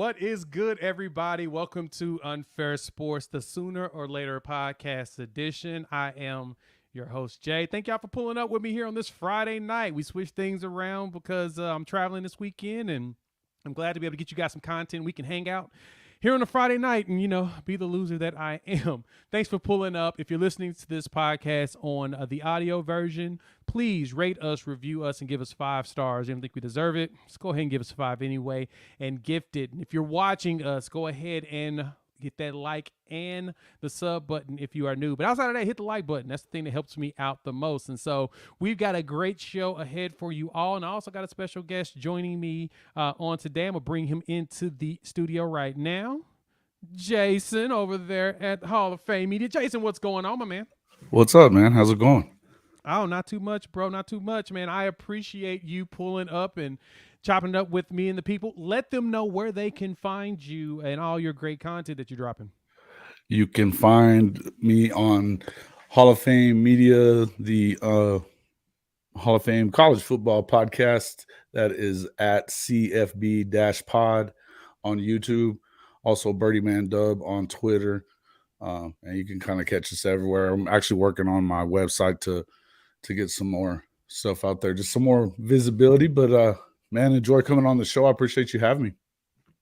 What is good, everybody? Welcome to Unfair Sports, the Sooner or Later podcast edition. I am your host, Jay. Thank y'all for pulling up with me here on this Friday night. We switched things around because I'm traveling this weekend, and I'm glad to be able to get you guys some content. We can hang out here on a Friday night and, be the loser that I am. Thanks for pulling up. If you're listening to this podcast on the audio version, please rate us, review us, and give us 5 stars. I don't think we deserve it. Just go ahead and give us 5 anyway and gift it. And if you're watching us, go ahead and hit that like and the sub button if you are new. But outside of that, hit the like button. That's the thing that helps me out the most. And so we've got a great show ahead for you all. And I also got a special guest joining me on today. I'm going to bring him into the studio right now. Jason over there at Hall of Fame Media. Jason, what's going on, my man? What's up, man? How's it going? Oh, not too much, bro. Not too much, man. I appreciate you pulling up and chopping it up with me and the people. Let them know where they can find you and all your great content that you're dropping. You can find me on Hall of Fame Media, the Hall of Fame College Football Podcast. That is at CFB-pod on YouTube. Also, Birdie Man Dub on Twitter. And you can kind of catch us everywhere. I'm actually working on my website to get some more stuff out there, just some more visibility. But man, enjoy coming on the show. I appreciate you having me.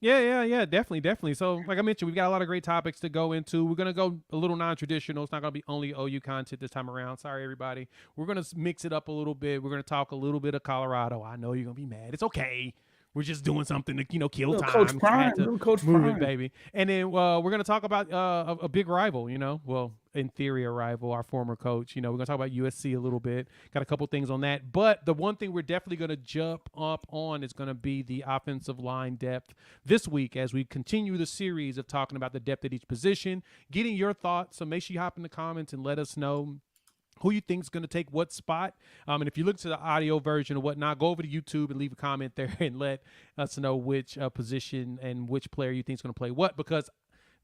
Yeah, definitely. So, like I mentioned, we've got a lot of great topics to go into. We're going to go a little non-traditional. It's not going to be only OU content this time around. Sorry, everybody. We're going to mix it up a little bit. We're going to talk a little bit of Colorado. I know you're going to be mad. It's okay. We're just doing something to, kill time. Coach Prime, Coach move Prime. it, baby. And then we're going to talk about a big rival, well, in theory, a rival, our former coach. We're going to talk about USC a little bit. Got a couple things on that. But the one thing we're definitely going to jump up on is going to be the offensive line depth this week as we continue the series of talking about the depth at each position, getting your thoughts. So make sure you hop in the comments and let us know who you think is going to take what spot. And if you look to the audio version or whatnot, go over to YouTube and leave a comment there and let us know which position and which player you think is going to play what, because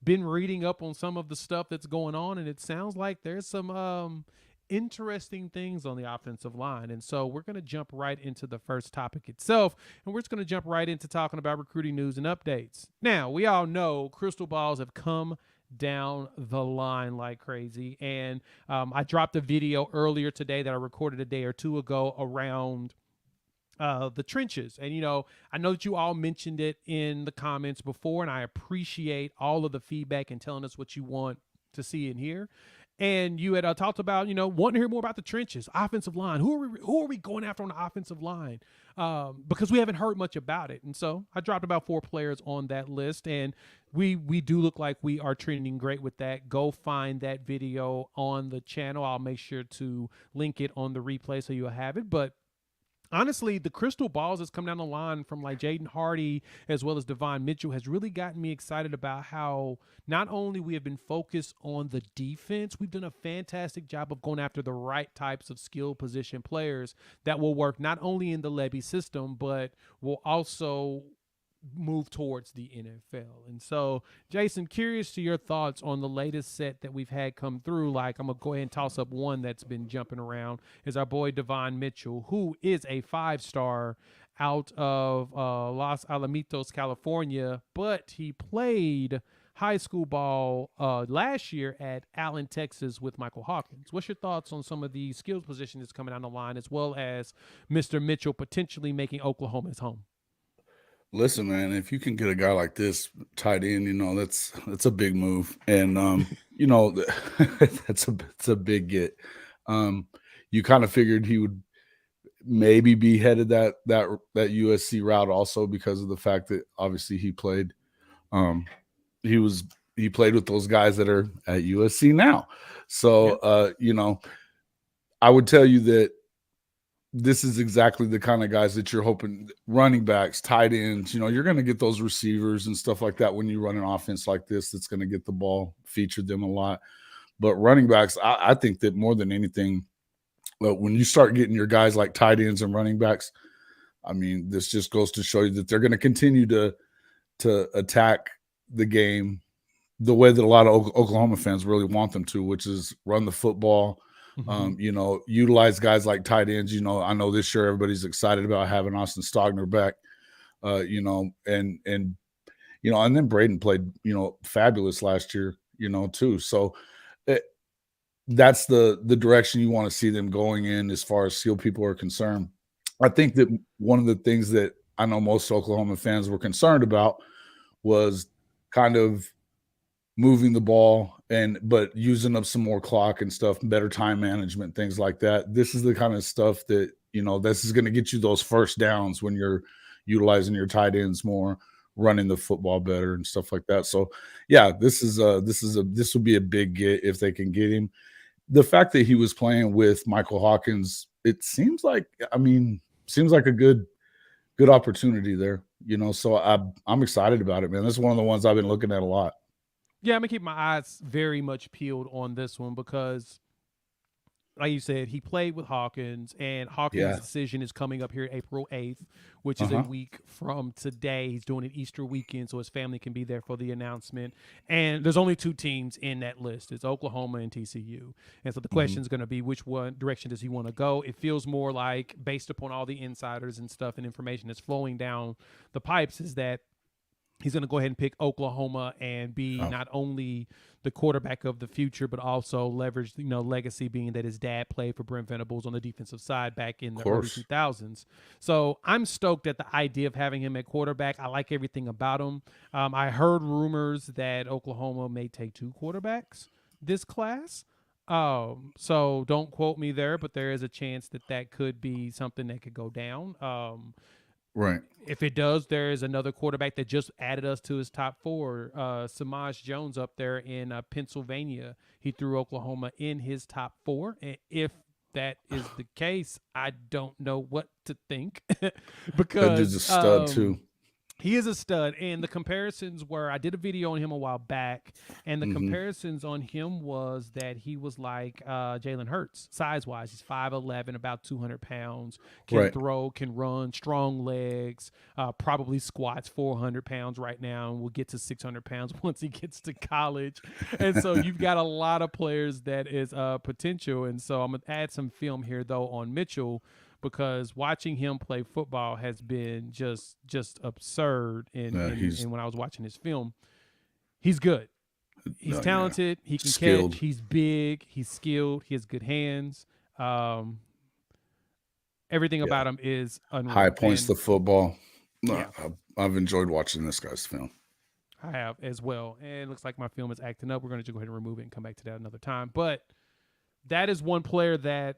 been reading up on some of the stuff that's going on, and it sounds like there's some interesting things on the offensive line. And so we're going to jump right into the first topic itself, and we're just going to jump right into talking about recruiting news and updates. Now, we all know crystal balls have come down the line like crazy. And I dropped a video earlier today that I recorded a day or two ago around the trenches. And, I know that you all mentioned it in the comments before, and I appreciate all of the feedback and telling us what you want to see and hear. And you had talked about, wanting to hear more about the trenches, offensive line. Who are we going after on the offensive line? Because we haven't heard much about it. And so I dropped about 4 players on that list, and we do look like we are trending great with that. Go find that video on the channel. I'll make sure to link it on the replay so you'll have it. But honestly, the crystal balls that's come down the line from like Jaden Hardy as well as Devon Mitchell has really gotten me excited about how not only we have been focused on the defense, we've done a fantastic job of going after the right types of skill position players that will work not only in the Levy system, but will also move towards the NFL. And so, Jason, curious to your thoughts on the latest set that we've had come through. Like, I'm going to go ahead and toss up one that's been jumping around is our boy Devon Mitchell, who is a 5-star out of Los Alamitos, California, but he played high school ball last year at Allen, Texas with Michael Hawkins. What's your thoughts on some of the skills positions that's coming down the line, as well as Mr. Mitchell potentially making Oklahoma his home? Listen, man, if you can get a guy like this tied in, that's a big move, and that's a big get. You kind of figured he would maybe be headed that USC route also because of the fact that obviously he played with those guys that are at USC now. So I would tell you that this is exactly the kind of guys that you're hoping, running backs, tight ends, you're going to get those receivers and stuff like that when you run an offense like this that's going to get the ball, feature them a lot. But running backs, I think that more than anything, when you start getting your guys like tight ends and running backs, I mean, this just goes to show you that they're going to continue to attack the game the way that a lot of Oklahoma fans really want them to, which is run the football. Utilize guys like tight ends. I know this year everybody's excited about having Austin Stogner back, and and then Braden played, fabulous last year, too. So that's the direction you want to see them going in as far as skill people are concerned. I think that one of the things that I know most Oklahoma fans were concerned about was kind of moving the ball but using up some more clock and stuff, better time management, things like that. This is the kind of stuff that, this is going to get you those first downs when you're utilizing your tight ends more, running the football better and stuff like that. So yeah, this will be a big get if they can get him. The fact that he was playing with Michael Hawkins, it seems like a good opportunity there, so I'm excited about it, man. This is one of the ones I've been looking at a lot. Yeah, I'm gonna keep my eyes very much peeled on this one because, like you said, he played with Hawkins, and Hawkins' decision is coming up here April 8th, which is a week from today. He's doing it Easter weekend, so his family can be there for the announcement. And there's only 2 teams in that list. It's Oklahoma and TCU. And so the question is going to be, which one direction does he want to go? It feels more like, based upon all the insiders and stuff and information that's flowing down the pipes, is that he's going to go ahead and pick Oklahoma and be not only the quarterback of the future, but also leverage, legacy, being that his dad played for Brent Venables on the defensive side back in the early 2000s. So I'm stoked at the idea of having him at quarterback. I like everything about him. I heard rumors that Oklahoma may take 2 quarterbacks this class. So don't quote me there, but there is a chance that could be something that could go down. Right. If it does, there is another quarterback that just added us to his top 4, Samaj Jones up there in Pennsylvania. He threw Oklahoma in his top 4. And if that is the case, I don't know what to think because that dude's a stud too. He is a stud, and the comparisons were, I did a video on him a while back, and the comparisons on him was that he was like Jalen Hurts, size-wise. He's 5'11", about 200 pounds, can throw, can run, strong legs, probably squats 400 pounds right now, and will get to 600 pounds once he gets to college. And so you've got a lot of players that is potential, and so I'm going to add some film here, though, on Mitchell, because watching him play football has been just absurd. And when I was watching his film, he's good. He's talented. He can catch. He's big. He's skilled. He has good hands. Everything about him is unreal. High points to football. Yeah. I've enjoyed watching this guy's film. I have as well. And it looks like my film is acting up. We're going to go ahead and remove it and come back to that another time. But that is one player that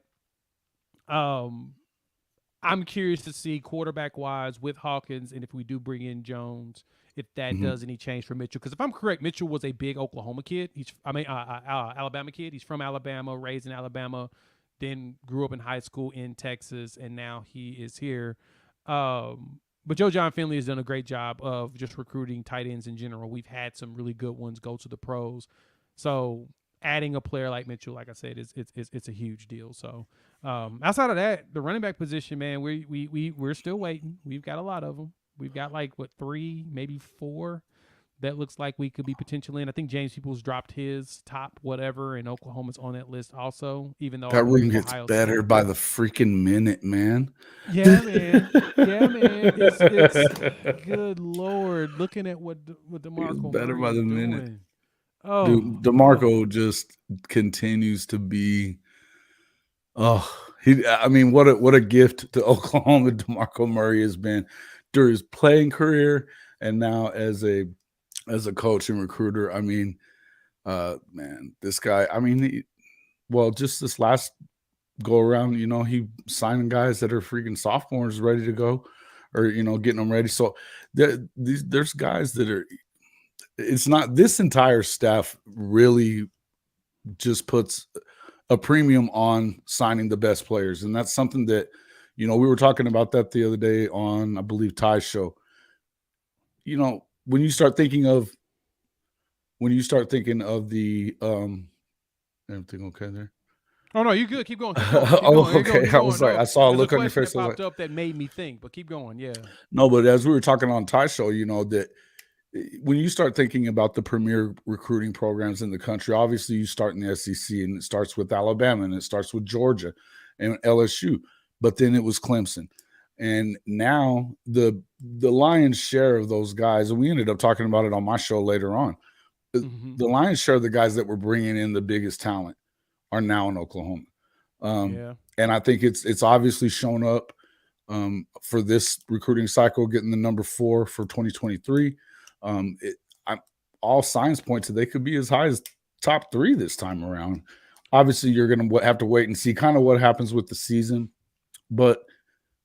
I'm curious to see quarterback-wise with Hawkins, and if we do bring in Jones, if that does any change for Mitchell. Because if I'm correct, Mitchell was a big Oklahoma kid. Alabama kid. He's from Alabama, raised in Alabama, then grew up in high school in Texas, and now he is here. But Joe Jon Finley has done a great job of just recruiting tight ends in general. We've had some really good ones go to the pros. So adding a player like Mitchell, like I said, it's a huge deal. So outside of that, the running back position, man, we're still waiting. We've got a lot of them. We've got 3, maybe 4 that looks like we could be potentially in. I think James Peoples dropped his top whatever, and Oklahoma's on that list also, even though that room gets better by the freaking minute, man. Yeah, man. It's good Lord. Looking at what DeMarco better by the minute. Oh, dude, DeMarco just continues to be. What a gift to Oklahoma DeMarco Murray has been during his playing career and now as a coach and recruiter. I mean, man, this guy. I mean, just this last go around, he signing guys that are freaking sophomores ready to go, or getting them ready. So there's guys that are. It's not, this entire staff really just puts a premium on signing the best players. And that's something that, we were talking about that the other day on, I believe, Ty's show. When you start thinking of the, everything okay there? Oh no, you good. Keep going. Okay. I was like, I saw a look on your face that popped up that made me think, but keep going. Yeah. No, but as we were talking on Ty's show, that when you start thinking about the premier recruiting programs in the country, obviously you start in the SEC, and it starts with Alabama, and it starts with Georgia and LSU, but then it was Clemson. And now the lion's share of those guys, and we ended up talking about it on my show later on. The lion's share of the guys that were bringing in the biggest talent are now in Oklahoma. And I think it's obviously shown up for this recruiting cycle, getting the number 4 for 2023. All signs point to they could be as high as top 3 this time around. Obviously, you're going to have to wait and see kind of what happens with the season. But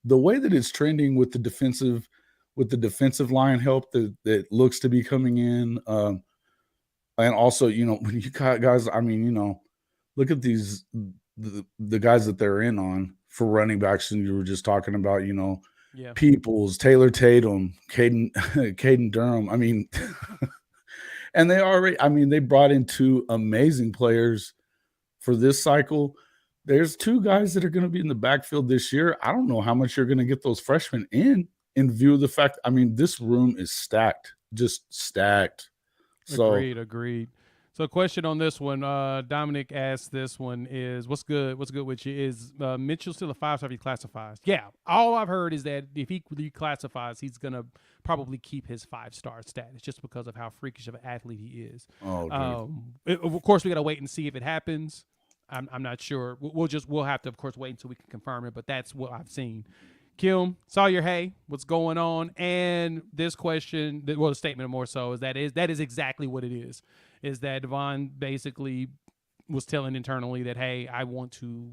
the way that it's trending with the defensive line help that looks to be coming in, and also, when you got guys, I mean, look at these the guys that they're in on for running backs, and you were just talking about, Peoples, Taylor Tatum, Caden Durham. I mean, and they brought in 2 amazing players for this cycle. There's 2 guys that are going to be in the backfield this year. I don't know how much you're going to get those freshmen in view of the fact, I mean, this room is stacked, just stacked. So, Agreed. So a question on this one, Dominic asked this one is, what's good with you? Is Mitchell still a 5-star if he classifies? Yeah, all I've heard is that if he reclassifies, he's going to probably keep his 5-star status just because of how freakish of an athlete he is. Of course, we got to wait and see if it happens. I'm not sure. We'll have to, of course, wait until we can confirm it, but that's what I've seen. Kim, Sawyer, hey, what's going on? And this question, the statement more so, is that is exactly what it is. Is that Devon basically was telling internally that, hey, I'm going to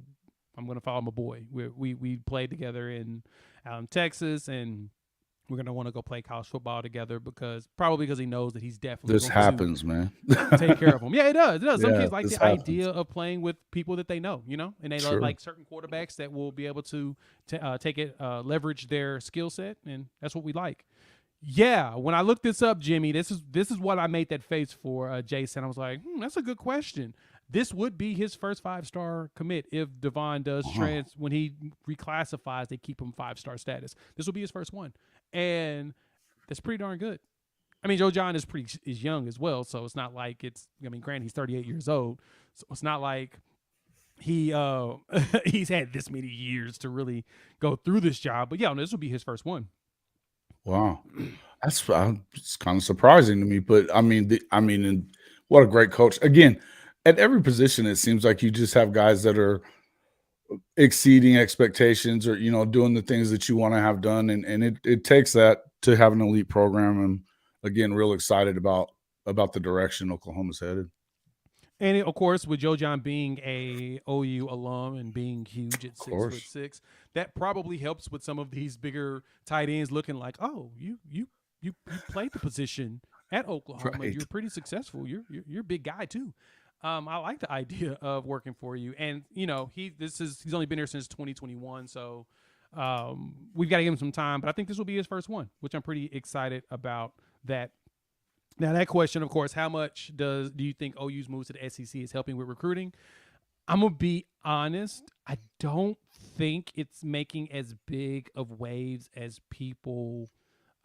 follow my boy. We played together in Texas, and we're going to want to go play college football together because he knows that he's definitely this happens, man. Take care of him. Yeah, it does. Some kids like the idea of playing with people that they know, and they love like certain quarterbacks that will be able to leverage their skill set, and that's what we like. Yeah, when I looked this up, Jimmy, this is what I made that face for, Jason. I was like, that's a good question. This would be his first 5-star commit if Devon does when he reclassifies, they keep him 5-star status. This will be his first one, and that's pretty darn good. I mean, Joe John is young as well, so it's not like granted, he's 38 years old, so it's not like he he's had this many years to really go through this job. But yeah, this will be his first one. Wow, it's kind of surprising to me, but I mean, and what a great coach. Again, at every position, it seems like you just have guys that are exceeding expectations, or doing the things that you want to have done, and it takes that to have an elite program. And again, real excited about the direction Oklahoma's headed. And of course, with Joe John being a OU alum and being huge at 6'6", that probably helps with some of these bigger tight ends looking like, oh, you played the position at Oklahoma. Right. You're pretty successful. You're a big guy too. I like the idea of working for you, and he's only been here since 2021, so we've got to give him some time. But I think this will be his first one, which I'm pretty excited about that. Now, that question, of course, how much do you think OU's moves to the SEC is helping with recruiting? I'm going to be honest. I don't think it's making as big of waves as people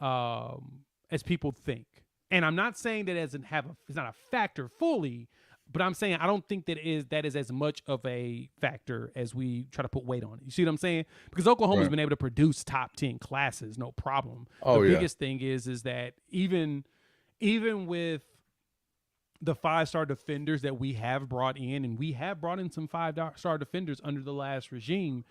think. And I'm not saying that it's not a factor fully, but I'm saying I don't think that is as much of a factor as we try to put weight on it. You see what I'm saying? Because Oklahoma's been able to produce top 10 classes, no problem. The biggest thing is that even with the 5-star defenders that we have brought in, and we have brought in some 5-star defenders under the last regime,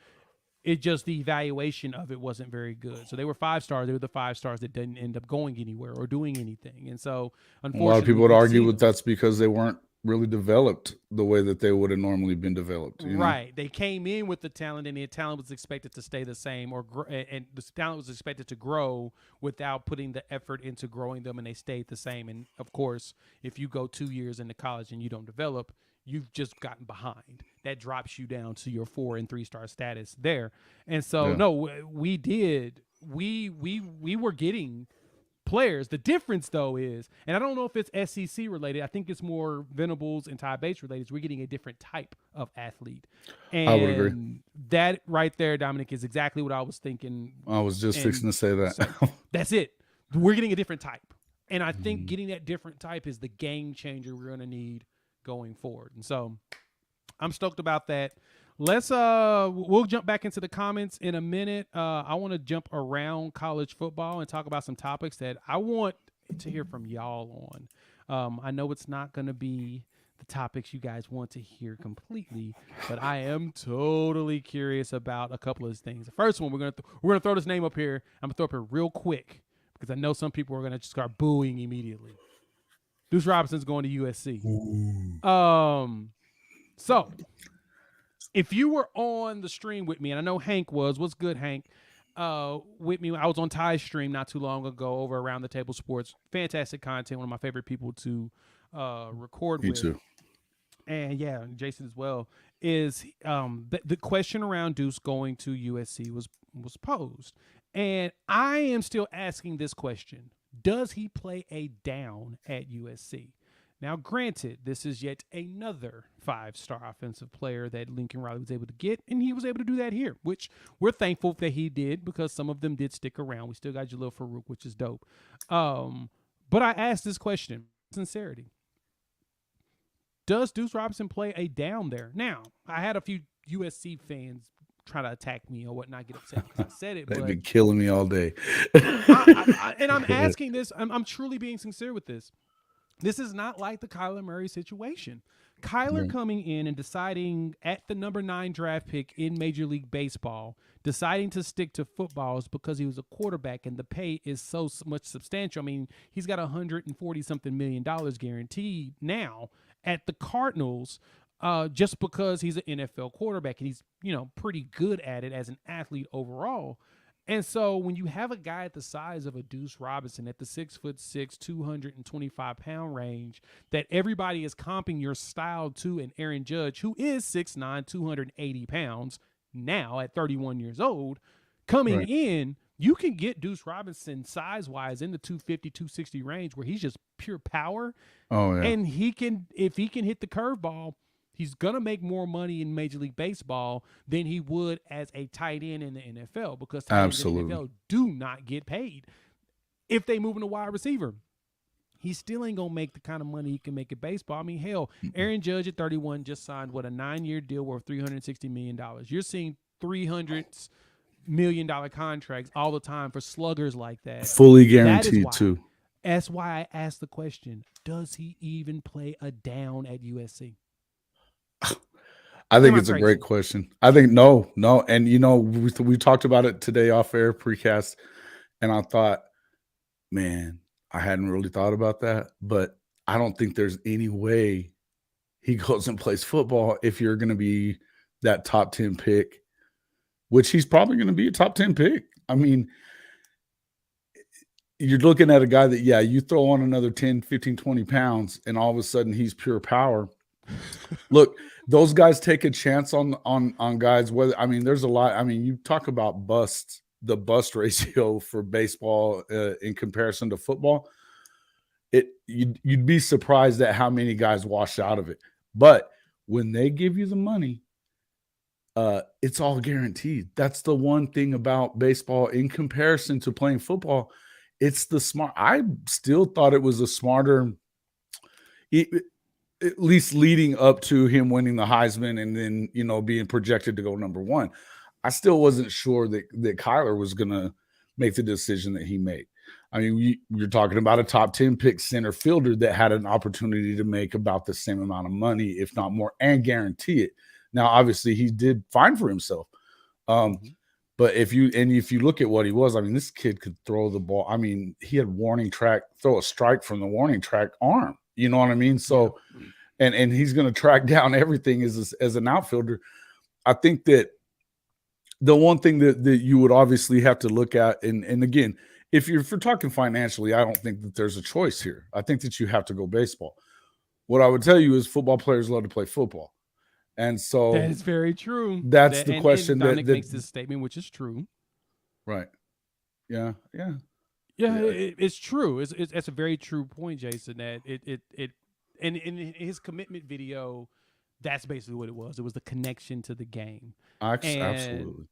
it just the evaluation of it wasn't very good. So they were 5-stars. They were the 5-stars that didn't end up going anywhere or doing anything. And so, unfortunately, a lot of people would argue with that's because they weren't really developed the way that they would have normally been developed. Right. They came in with the talent, and the talent was expected to stay the same, and the talent was expected to grow without putting the effort into growing them, and they stayed the same. And of course, if you go 2 years into college and you don't develop, you've just gotten behind. That drops you down to your 4- and 3-star status there. And so, no, we did. We were getting players. The difference, though, is, and I don't know if it's SEC related, I think it's more Venables and Ty Bates related, we're getting a different type of athlete. And I would agree. That right there, Dominic, is exactly what I was thinking. I was just fixing to say that. So, that's it. We're getting a different type. And I think getting that different type is the game changer we're going to need going forward. And so I'm stoked about that. Let's we'll jump back into the comments in a minute. I want to jump around college football and talk about some topics that I want to hear from y'all on. I know it's not going to be the topics you guys want to hear completely, but I am totally curious about a couple of things. The first one, we're gonna throw this name up here. I'm gonna throw up here real quick because I know some people are gonna start booing immediately. Deuce Robinson's going to USC. So if you were on the stream with me, and I know Hank was, what's good, Hank? With me, I was on Ty's stream not too long ago over Around the Table Sports. Fantastic content, one of my favorite people to record Me with. too. And yeah, Jason as well. Is the question around Deuce going to USC was posed, and I am still asking this question: does he play a down at USC? Now, granted, this is yet another 5-star offensive player that Lincoln Riley was able to get, and he was able to do that here, which we're thankful that he did because some of them did stick around. We still got Jalil Farouk, which is dope. But I asked this question, sincerity. Does Deuce Robinson play a down there? Now, I had a few USC fans try to attack me or whatnot, get upset because I said it. They've but been killing me all day. and I'm asking this, I'm truly being sincere with this. This is not like the Kyler Murray situation. Kyler coming in and deciding at the number 9 draft pick in Major League Baseball, deciding to stick to football is because he was a quarterback and the pay is so much substantial. I mean, he's got $140-something million guaranteed now at the Cardinals just because he's an NFL quarterback and he's, pretty good at it as an athlete overall. And so when you have a guy at the size of a Deuce Robinson at the 6'6", 225-pound range that everybody is comping your style to, and Aaron Judge, who is 6'9", 280 pounds now at 31 years old, coming in, you can get Deuce Robinson size-wise in the 250, 260 range where he's just pure power. Oh, yeah. And if he can hit the curveball, he's going to make more money in Major League Baseball than he would as a tight end in the NFL because tight ends in the NFL do not get paid. If they move in a wide receiver, he still ain't going to make the kind of money he can make in baseball. I mean, hell, Aaron Judge at 31 just signed, a 9-year deal worth $360 million. You're seeing $300 million contracts all the time for sluggers like that. Fully guaranteed, too. That's why I asked the question, does he even play a down at USC? I think it's a great question. I think no. And, we talked about it today off air precast, and I thought, man, I hadn't really thought about that, but I don't think there's any way he goes and plays football if you're going to be that top 10 pick, which he's probably going to be a top 10 pick. I mean, you're looking at a guy that, you throw on another 10, 15, 20 pounds, and all of a sudden he's pure power. Look, those guys take a chance on guys. There's a lot. You talk about the bust ratio for baseball in comparison to football. You'd be surprised at how many guys wash out of it. But when they give you the money, it's all guaranteed. That's the one thing about baseball in comparison to playing football. It's the smart. I still thought it was a smarter. At least leading up to him winning the Heisman and then, being projected to go number 1. I still wasn't sure that Kyler was going to make the decision that he made. You're talking about a top 10 pick center fielder that had an opportunity to make about the same amount of money, if not more, and guarantee it. Now, obviously, he did fine for himself. But if you look at what he was, this kid could throw the ball. He had throw a strike from the warning track arm. You know what I mean? So, and he's going to track down everything as an outfielder. I think that the one thing that you would obviously have to look at, and again, if you're talking financially, I don't think that there's a choice here. I think that you have to go baseball. What I would tell you is football players love to play football. And so that is very true. That's the question. Dominic makes this statement, which is true. Right. Yeah. It's true. It's a very true point, Jason. That it and in his commitment video, that's basically what it was. It was the connection to the game. Absolutely.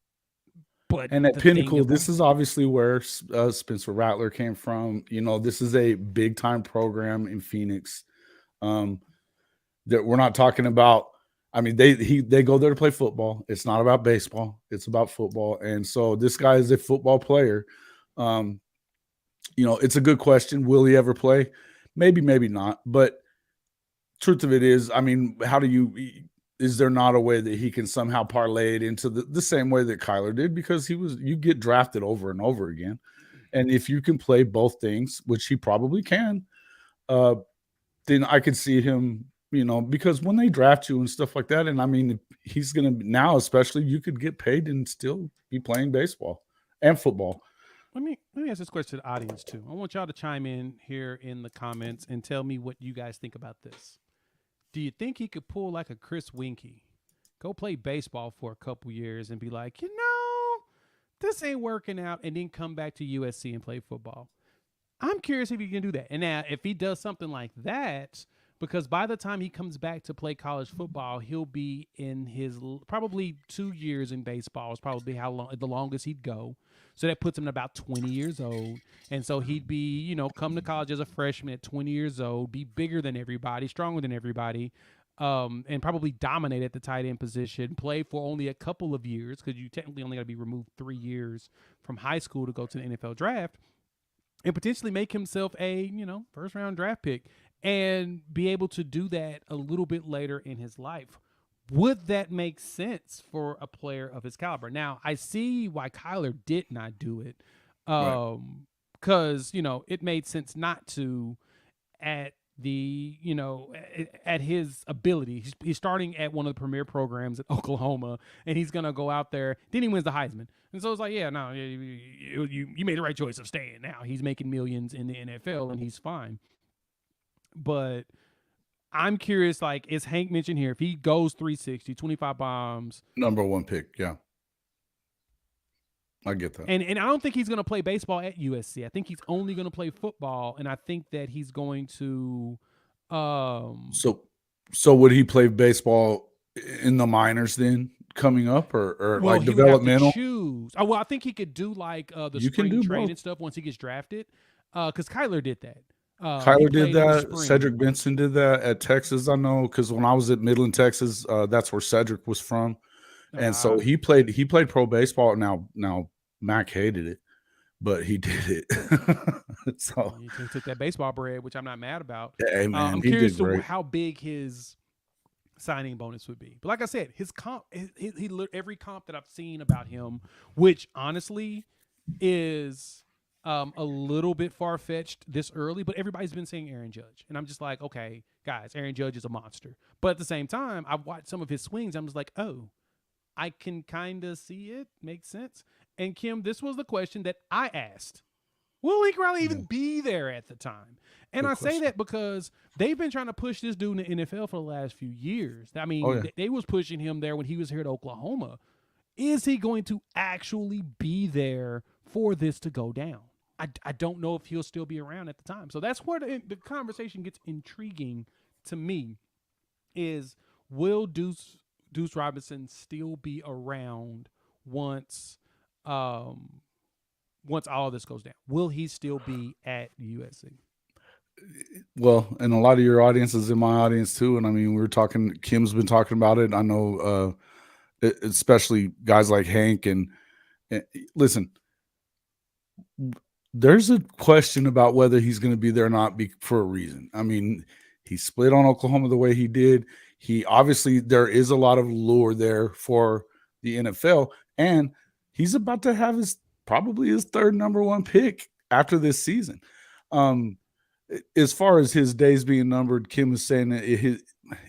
But at Pinnacle, this is obviously where Spencer Rattler came from. This is a big time program in Phoenix. That we're not talking about I mean, they go there to play football. It's not about baseball. It's about football. And so this guy is a football player. Um, it's a good question. Will he ever play? Maybe, maybe not. But truth of it is, I mean, is there not a way that he can somehow parlay it into the same way that Kyler did? Because you get drafted over and over again. And if you can play both things, which he probably can, then I could see him, because when they draft you and stuff like that, and I mean, he's going to now, especially, you could get paid and still be playing baseball and football. Let me ask this question to the audience too. I want y'all to chime in here in the comments and tell me what you guys think about this. Do you think he could pull like a Chris Winkie, go play baseball for a couple years and be like, this ain't working out, and then come back to USC and play football? I'm curious if he can do that. And now, if he does something like that, because by the time he comes back to play college football, he'll be in his probably 2 years in baseball is probably the longest he'd go. So that puts him at about 20 years old. And so he'd be, come to college as a freshman at 20 years old, be bigger than everybody, stronger than everybody, and probably dominate at the tight end position, play for only a couple of years because you technically only got to be removed 3 years from high school to go to the NFL draft, and potentially make himself a, first round draft pick and be able to do that a little bit later in his life. Would that make sense for a player of his caliber? Now, I see why Kyler did not do it. Because, it made sense not to at the, at his ability. He's starting at one of the premier programs at Oklahoma, and he's going to go out there. Then he wins the Heisman. And so it's like, you made the right choice of staying. Now he's making millions in the NFL, and he's fine. But I'm curious, like, as Hank mentioned here, if he goes 360, 25 bombs. Number one pick, yeah. I get that. And I don't think he's going to play baseball at USC. I think he's only going to play football, and I think that he's going to So would he play baseball in the minors then coming up or like developmental? Choose. Oh, well, I think he could do like the spring training stuff once he gets drafted. Because Kyler did that. Kyler did that. Cedric Benson did that at Texas. I know because when I was at Midland, Texas, that's where Cedric was from, and so he played pro baseball. Now Mac hated it, but he did it. So he took that baseball bread, which I'm not mad about. Hey man, I'm curious to how big his signing bonus would be. But like I said, his comp, he every comp that I've seen about him, which honestly is a little bit far-fetched this early, but everybody's been saying Aaron Judge. And I'm just like, okay, guys, Aaron Judge is a monster. But at the same time, I've watched some of his swings. I'm just like, oh, I can kind of see it. Makes sense. And Kim, this was the question that I asked. Will Lincoln Riley even be there at the time? And I say that because they've been trying to push this dude in the NFL for the last few years. I mean, they was pushing him there when he was here at Oklahoma. Is he going to actually be there for this to go down? I don't know if he'll still be around at the time. So that's where the conversation gets intriguing to me is, will Deuce Robinson still be around once all of this goes down? Will he still be at USC? Well, and a lot of your audience is in my audience too. And I mean, Kim's been talking about it. I know, especially guys like Hank and listen, there's a question about whether he's going to be there or not for a reason. I mean, he split on Oklahoma the way he did. There is a lot of lure there for the NFL, and he's about to have probably his third number one pick after this season. As far as his days being numbered, Kim is saying that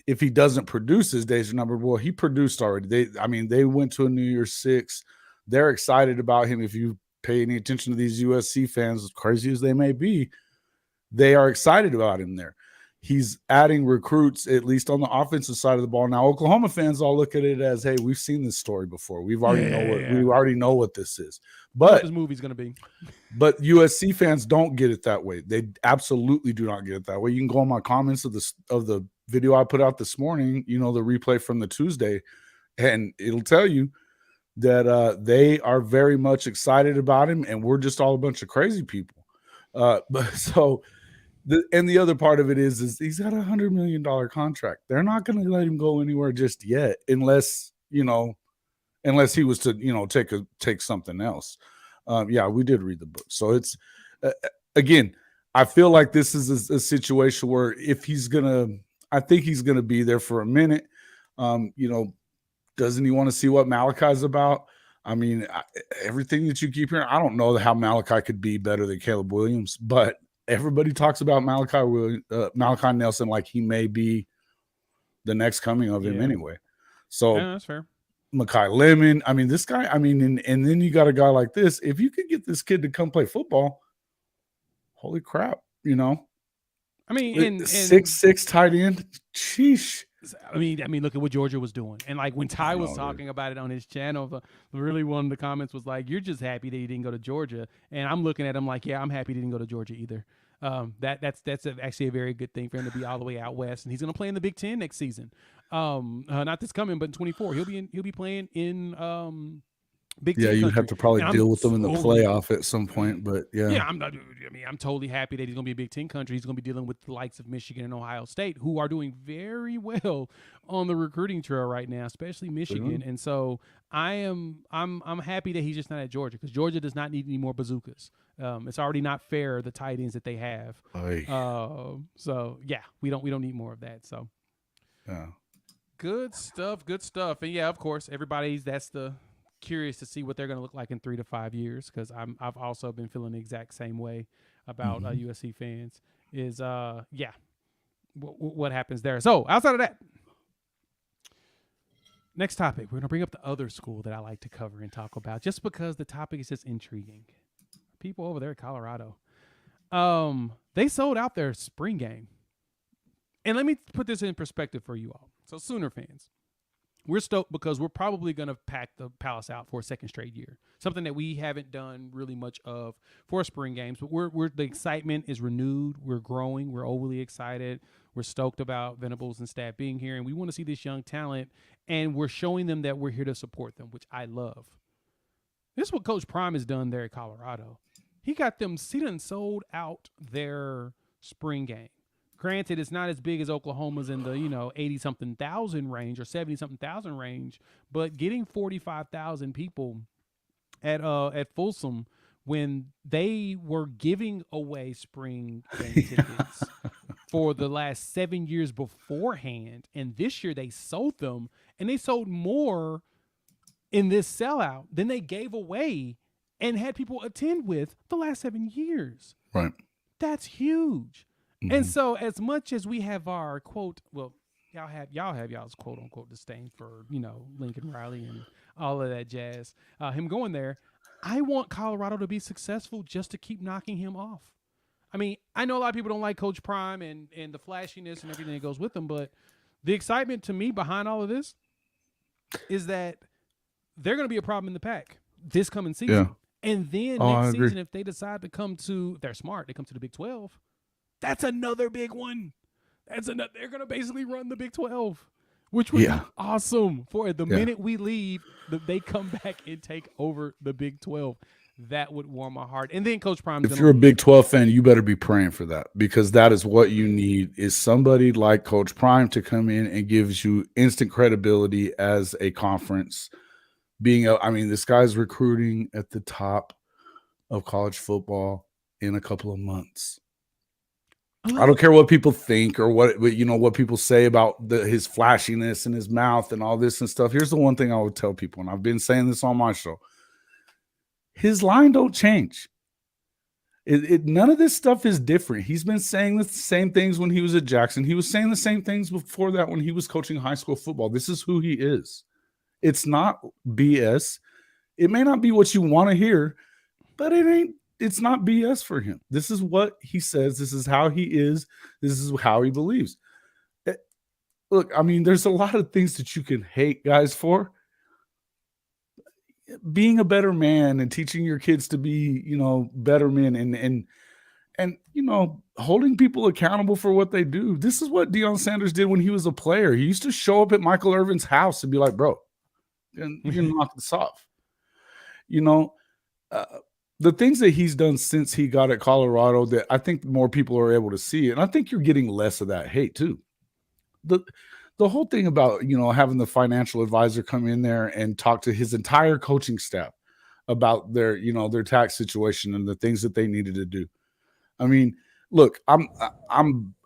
if he doesn't produce, his days are numbered. Well, he produced already. They went to a New Year's Six. They're excited about him. If you pay any attention to these USC fans, as crazy as they may be, they are excited about him there. He's adding recruits, at least on the offensive side of the ball. Now, Oklahoma fans all look at it as, hey, we've seen this story before. We already know what this is. But what this movie's going to be. But USC fans don't get it that way. They absolutely do not get it that way. You can go on my comments of the video I put out this morning, the replay from the Tuesday, and it'll tell you that they are very much excited about him, and we're just all a bunch of crazy people. But so the other part of it is he's got $100 million contract. They're not going to let him go anywhere just yet, unless he was to take something else. Yeah, we did read the book, so it's again. I feel like this is a situation where if I think he's gonna be there for a minute. Doesn't he want to see what Malachi's about? I mean, everything that you keep hearing, I don't know how Malachi could be better than Caleb Williams, but everybody talks about Malachi Nelson like he may be the next coming of him anyway. So yeah, that's fair. Makai Lemon, I mean, this guy, I mean, and then you got a guy like this. If you could get this kid to come play football, holy crap, I mean, and 6'6" tight end, sheesh. I mean, look at what Georgia was doing, and like when Ty was talking about it on his channel, really one of the comments was like, "You're just happy that he didn't go to Georgia," and I'm looking at him like, "Yeah, I'm happy he didn't go to Georgia either." That's actually a very good thing for him to be all the way out west, and he's going to play in the Big Ten next season. Not this coming, but in 24, he'll be playing in Big Ten. Yeah, you'd have to probably deal with them in the playoff at some point, but yeah. I'm totally happy that he's going to be a Big Ten country. He's going to be dealing with the likes of Michigan and Ohio State, who are doing very well on the recruiting trail right now, especially Michigan. And so I'm happy that he's just not at Georgia, because Georgia does not need any more bazookas. It's already not fair, the tight ends that they have. So yeah, we don't need more of that. So yeah, good stuff. And yeah, of course, that's the curious to see what they're going to look like in 3 to 5 years, because I've also been feeling the exact same way about USC fans. Is what happens there. So outside of that, next topic, we're going to bring up the other school that I like to cover and talk about, just because the topic is just intriguing. People over there in Colorado, they sold out their spring game, and let me put this in perspective for you all. So Sooner fans, we're stoked because we're probably going to pack the Palace out for a second straight year. Something that we haven't done really much of for spring games, but the excitement is renewed. We're growing. We're overly excited. We're stoked about Venables and staff being here, and we want to see this young talent, and we're showing them that we're here to support them, which I love. This is what Coach Prime has done there at Colorado. He done sold out their spring game. Granted, it's not as big as Oklahoma's in the 80-something thousand range or 70-something thousand range, but getting 45,000 people at Folsom when they were giving away spring game tickets for the last 7 years beforehand, and this year they sold them, and they sold more in this sellout than they gave away and had people attend with the last 7 years. Right. That's huge. Mm-hmm. And so as much as we have our quote, well, y'all have y'all's quote unquote disdain for, Lincoln Riley and all of that jazz, him going there, I want Colorado to be successful just to keep knocking him off. I mean, I know a lot of people don't like Coach Prime and the flashiness and everything that goes with him, but the excitement to me behind all of this is that they're going to be a problem in the pack this coming season. Yeah. And then next season, if they decide to they're smart, they come to the Big 12. That's another big one. They're going to basically run the Big 12, which would be awesome. For the minute we leave, they come back and take over the Big 12. That would warm my heart. And then Coach Prime. If you're a Big 12 fan, you better be praying for that, because that is what you need, is somebody like Coach Prime to come in and gives you instant credibility as a conference. This guy's recruiting at the top of college football in a couple of months. I don't care what people think or what people say about his flashiness and his mouth and all this and stuff. Here's the one thing I would tell people, and I've been saying this on my show. His line don't change. None of this stuff is different. He's been saying the same things when he was at Jackson. He was saying the same things before that when he was coaching high school football. This is who he is. It's not BS. It may not be what you want to hear, but it's not BS for him. This is what he says. This is how he is. This is how he believes. Look, there's a lot of things that you can hate guys for. Being a better man and teaching your kids to be, better men and holding people accountable for what they do. This is what Deion Sanders did when he was a player. He used to show up at Michael Irvin's house and be like, bro, and you can knock this off. the things that he's done since he got at Colorado that I think more people are able to see, and I think you're getting less of that hate too. The whole thing about, having the financial advisor come in there and talk to his entire coaching staff about their tax situation and the things that they needed to do. I mean, look, I'm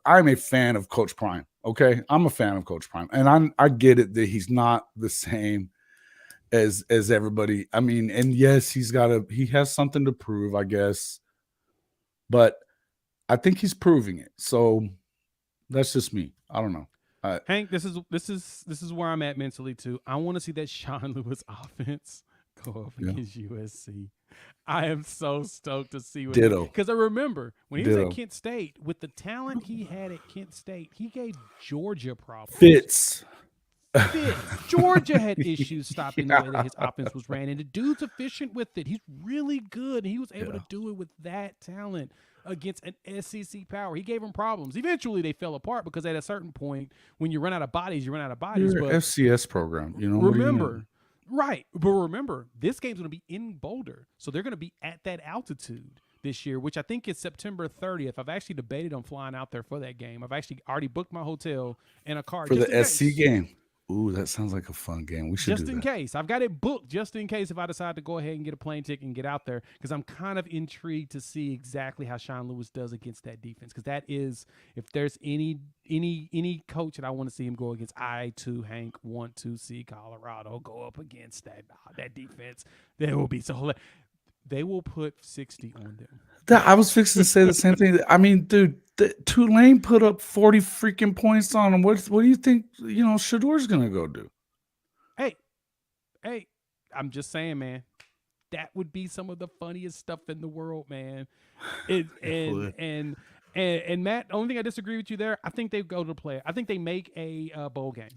a fan of Coach Prime. Okay, I'm a fan of Coach Prime, and I get it that he's not the same as everybody. I mean, and yes, he has something to prove, I guess, but I think he's proving it. So that's just me. I don't know. Hank, this is where I'm at mentally too. I want to see that Sean Lewis offense go up against USC. I am so stoked to see what Ditto. Because I remember when he was at Kent State, with the talent he had at Kent State, he gave Georgia problems. Fitz. Georgia had issues stopping the way that his offense was ran, and the dude's efficient with it. He's really good. He was able to do it with that talent against an SEC power. He gave them problems. Eventually, they fell apart because at a certain point, when you run out of bodies, you run out of bodies. Your FCS program, Remember, right? But remember, this game's going to be in Boulder, so they're going to be at that altitude this year, which I think is September 30th. I've actually debated on flying out there for that game. I've actually already booked my hotel and a car for the SC game. Ooh, that sounds like a fun game. We should just in case. I've got it booked just in case if I decide to go ahead and get a plane ticket and get out there, because I'm kind of intrigued to see exactly how Sean Lewis does against that defense. Because that is, if there's any coach that I want to see him go against, I too, Hank, want to see Colorado go up against that defense. There will be so they will put 60 on them. I was fixing to say the same thing. I mean, dude, Tulane put up 40 freaking points on them. What do you think, Shedor's going to go do? Hey, I'm just saying, man, that would be some of the funniest stuff in the world, man. And Matt, the only thing I disagree with you there, I think they go to play. I think they make a bowl game.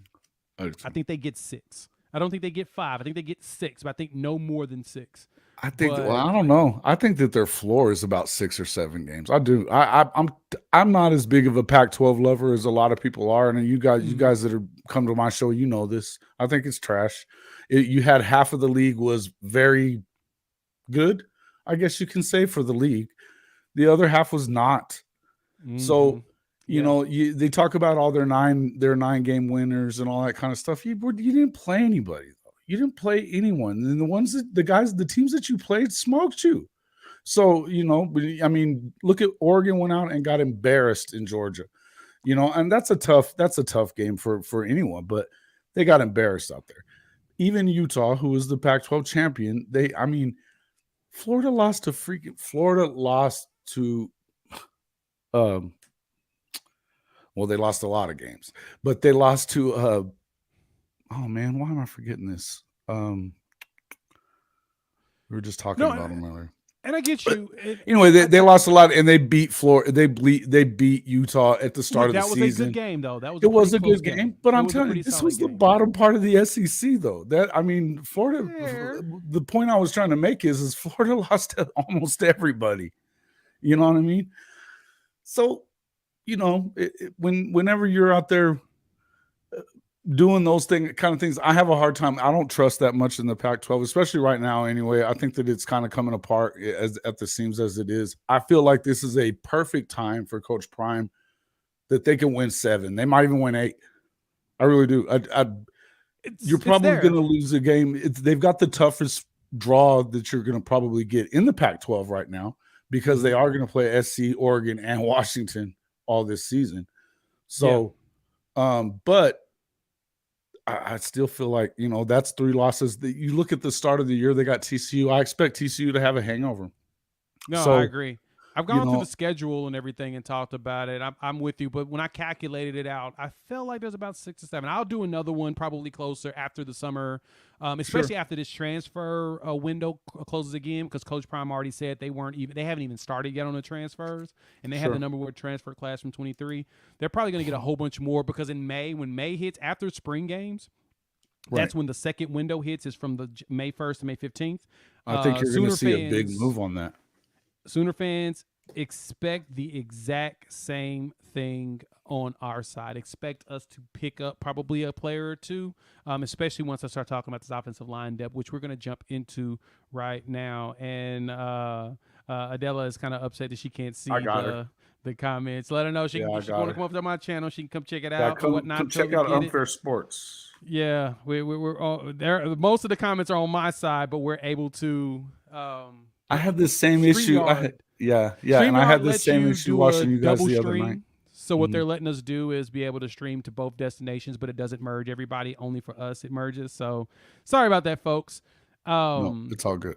I think they get 6. I don't think they get 5. I think they get 6, but I think no more than 6. I think. I don't know. I think that their floor is about 6 or 7 games. I do. I'm not as big of a Pac-12 lover as a lot of people are, and you guys that are come to my show, you know this. I think it's trash. You had half of the league was very good, I guess you can say, for the league. The other half was not. Mm-hmm. So they talk about all their 9-game winners and all that kind of stuff. You didn't play anybody. You didn't play anyone. And the teams that you played smoked you. So, I mean, look at Oregon went out and got embarrassed in Georgia, and that's a tough game for anyone, but they got embarrassed out there. Even Utah, who was the Pac-12 champion, Florida lost to well, they lost a lot of games, but they lost to oh man, why am I forgetting this? We were just talking about them earlier. And I get you. Anyway, they lost a lot, and they beat Florida. They beat Utah at the start of the season. That was a good game, though. It was a good game. But I'm telling you, this was the bottom part of the SEC, though. Florida. Yeah. The point I was trying to make is Florida lost to almost everybody. You know what I mean? So, whenever you're out there doing those kind of things, I have a hard time. I don't trust that much in the Pac-12, especially right now. Anyway, I think that it's kind of coming apart at the seams as it is. I feel like this is a perfect time for Coach Prime that they can win 7. They might even win 8. I really do. You're probably going to lose a game. They've got the toughest draw that you're going to probably get in the Pac-12 right now, because they are going to play SC, Oregon, and Washington all this season. So, but I still feel like, that's 3 losses. You look at the start of the year, they got TCU. I expect TCU to have a hangover. No, I agree. I've gone through the schedule and everything and talked about it. I'm with you. But when I calculated it out, I felt like there's about 6 or 7. I'll do another one probably closer after the summer, especially after this transfer window closes again, because Coach Prime already said they haven't even started yet on the transfers, and they have the number 1 transfer class from 23. They're probably going to get a whole bunch more, because in May, when May hits after spring games, that's when the second window hits, is from the May 1st to May 15th. I think you're going to see a big move on that. Sooner fans expect the exact same thing on our side. Expect us to pick up probably a player or two, especially once I start talking about this offensive line depth, which we're going to jump into right now. And Adela is kind of upset that she can't see I got her. the comments. Let her know she Yeah, I can. She got want to her. come over to my channel. She can come check it Yeah, out and come whatnot. check Totally out get it. Unfair Sports. Yeah, we're all there. Most of the comments are on my side, but we're able to. I had this same issue. Yeah, and I had the same issue watching you guys the other night. So what they're letting us do is be able to stream to both destinations, but it doesn't merge everybody. Only for us, it merges. So sorry about that, folks. No, it's all good.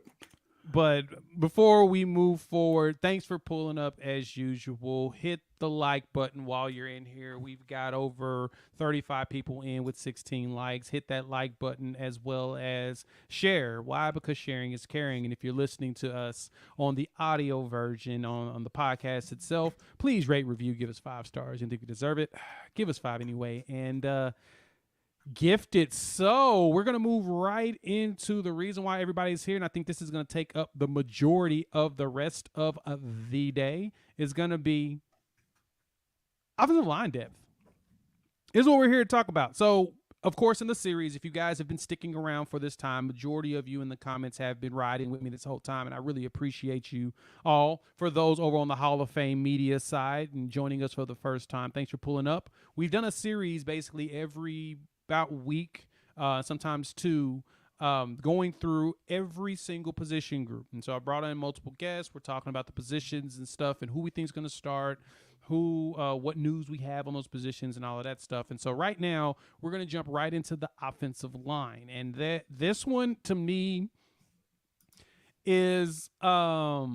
But before we move forward, thanks for pulling up as usual. Hit the like button while you're in here. We've got over 35 people in with 16 likes. Hit that like button as well as share. Why? Because sharing is caring. And if you're listening to us on the audio version on the podcast itself, please rate, review, give us 5 stars. And if you deserve it, give us 5 anyway. And gifted. So we're going to move right into the reason why everybody's here. And I think this is going to take up the majority of the rest of the day is going to be offensive line depth. This is what we're here to talk about. So, of course, in the series, if you guys have been sticking around for this time, majority of you in the comments have been riding with me this whole time, and I really appreciate you all. For those over on the Hall of Fame media side and joining us for the first time, thanks for pulling up. We've done a series basically every about week, sometimes 2, going through every single position group. And so I brought in multiple guests. We're talking about the positions and stuff and who we think is going to start, what news we have on those positions and all of that stuff. And so right now we're going to jump right into the offensive line. And this one to me is a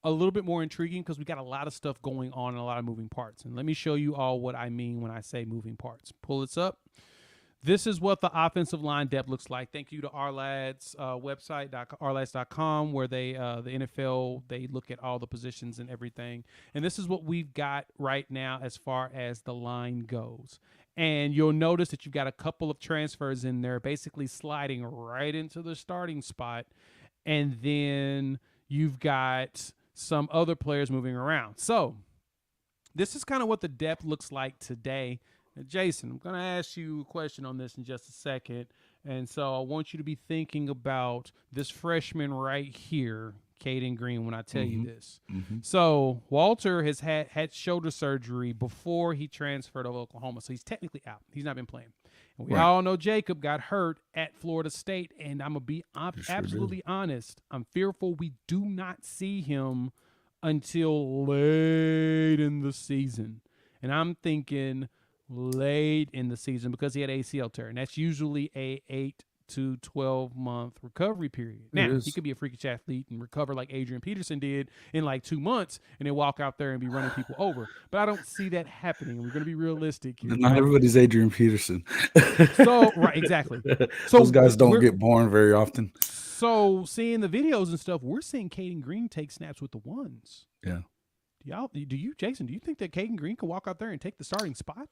little bit more intriguing because we got a lot of stuff going on and a lot of moving parts. And let me show you all what I mean when I say moving parts. Pull this up. This is what the offensive line depth looks like. Thank you to Ourlads website, ourlads.com, where they the NFL, they look at all the positions and everything. And this is what we've got right now as far as the line goes. And you'll notice that you've got a couple of transfers in there, basically sliding right into the starting spot. And then you've got some other players moving around. So this is kind of what the depth looks like today. Now, Jason, I'm going to ask you a question on this in just a second. And so I want you to be thinking about this freshman right here, Caden Green, when I tell you this. So Walter has had shoulder surgery before he transferred to Oklahoma. So he's technically out. He's not been playing. And we all know Jacob got hurt at Florida State. And I'm going to be absolutely honest. I'm fearful we do not see him until late in the season. And I'm thinking late in the season because he had ACL tear, and that's usually a 8 to 12 month recovery period. Now he could be a freakish athlete and recover like Adrian Peterson did in like 2 months, and then walk out there and be running people over. But I don't see that happening. We're going to be realistic here. Not everybody's Adrian Peterson. So right, exactly. So those guys don't get born very often. So seeing the videos and stuff, we're seeing Caden Green take snaps with the ones. Yeah. Jason, do you think that Caden Green can walk out there and take the starting spot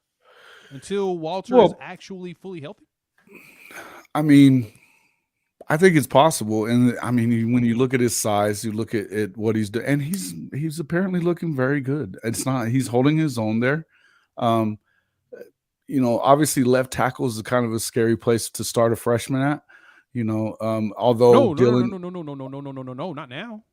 until Walter is actually fully healthy? I mean, I think it's possible. And I mean, when you look at his size, you look at what he's doing, and he's apparently looking very good. He's holding his own there. Obviously left tackle is kind of a scary place to start a freshman at, although no, not now.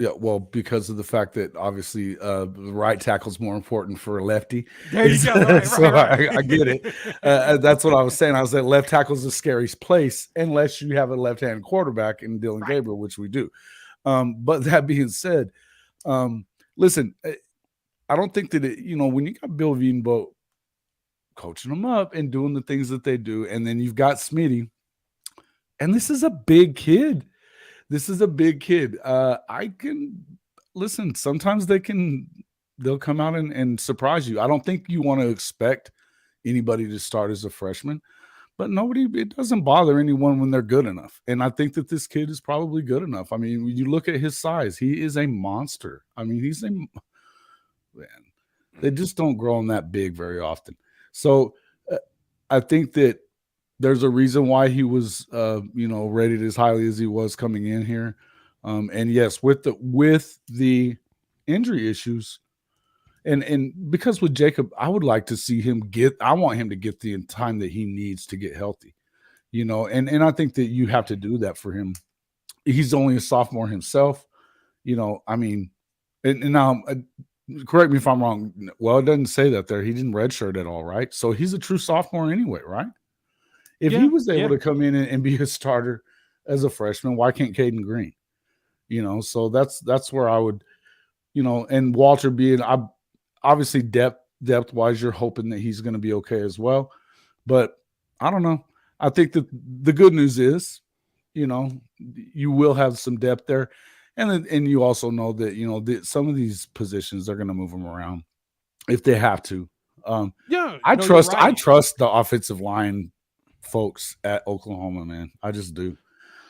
Yeah, well, because of the fact that obviously the right tackle is more important for a lefty. There you go. Right. I get it. That's what I was saying. I was saying left tackle is the scariest place unless you have a left-handed quarterback in Dylan Gabriel, which we do. But that being said, listen, I don't think that when you got Bill Veenbolt coaching them up and doing the things that they do, and then you've got Smitty, and this is a big kid. I can listen. Sometimes they'll come out and surprise you. I don't think you want to expect anybody to start as a freshman, but it doesn't bother anyone when they're good enough. And I think that this kid is probably good enough. I mean, when you look at his size, he is a monster. I mean, they just don't grow him that big very often. So I think that there's a reason why he was, rated as highly as he was coming in here. And yes, with the injury issues, And because with Jacob, I would like to see him I want him to get the time that he needs to get healthy, and I think that you have to do that for him. He's only a sophomore himself, I mean, and now correct me if I'm wrong. Well, it doesn't say that there. He didn't redshirt at all, right? So he's a true sophomore anyway, right? If he was able to come in and be a starter as a freshman, why can't Caden Green? So that's where I would, and Walter being obviously depth wise, you're hoping that he's going to be okay as well. But I don't know. I think that the good news is, you will have some depth there, and you also know that some of these positions they're going to move them around if they have to. I trust the offensive line folks at Oklahoma, man. I just do.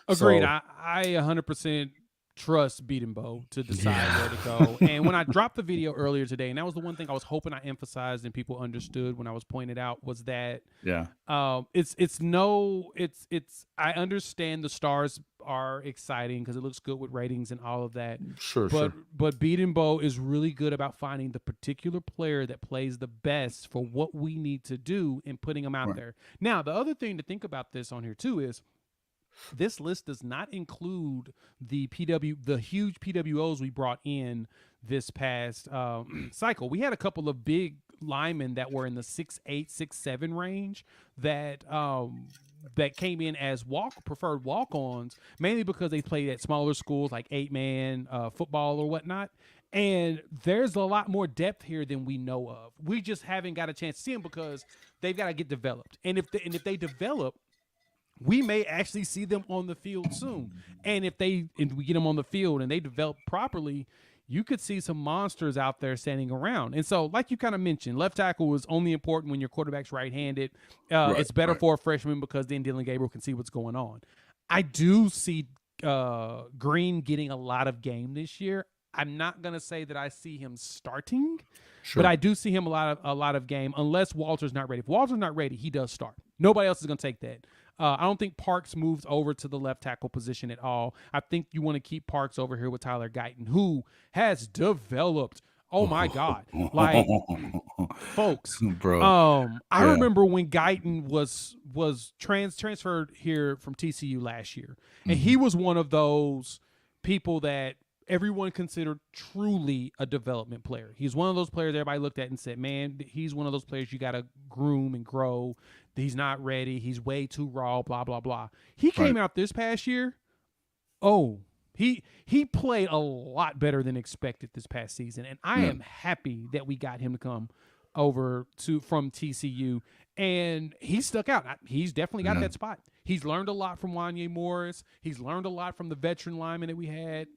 Agreed. So, I 100% trust Beatenbow to decide where to go. And when I dropped the video earlier today, and that was the one thing I was hoping I emphasized and people understood when I was pointed out, was that I understand the stars are exciting because it looks good with ratings and all of that. But Beatenbow is really good about finding the particular player that plays the best for what we need to do and putting them out there. Now, the other thing to think about this on here too is this list does not include the huge PWOs we brought in this past cycle. We had a couple of big linemen that were in the 6'8", 6'7" range that came in as preferred walk-ons, mainly because they played at smaller schools like 8-man football or whatnot. And there's a lot more depth here than we know of. We just haven't got a chance to see them because they've got to get developed. And if they develop, we may actually see them on the field soon. And if we get them on the field and they develop properly, you could see some monsters out there standing around. And so, like you kind of mentioned, left tackle is only important when your quarterback's right-handed. It's better for a freshman because then Dylan Gabriel can see what's going on. I do see Green getting a lot of game this year. I'm not going to say that I see him starting, but I do see him a lot of game unless Walter's not ready. If Walter's not ready, he does start. Nobody else is going to take that. I don't think Parks moves over to the left tackle position at all. I think you want to keep Parks over here with Tyler Guyton, who has developed. Oh my God! Like, folks, bro. I remember when Guyton was transferred here from TCU last year, and he was one of those people that everyone considered truly a development player. He's one of those players everybody looked at and said, man, he's one of those players you got to groom and grow. He's not ready. He's way too raw, blah, blah, blah. He came out this past year. He played a lot better than expected this past season. And I am happy that we got him to come over from TCU. And he stuck out. He's definitely got that spot. He's learned a lot from Wanya Morris. He's learned a lot from the veteran lineman that we had.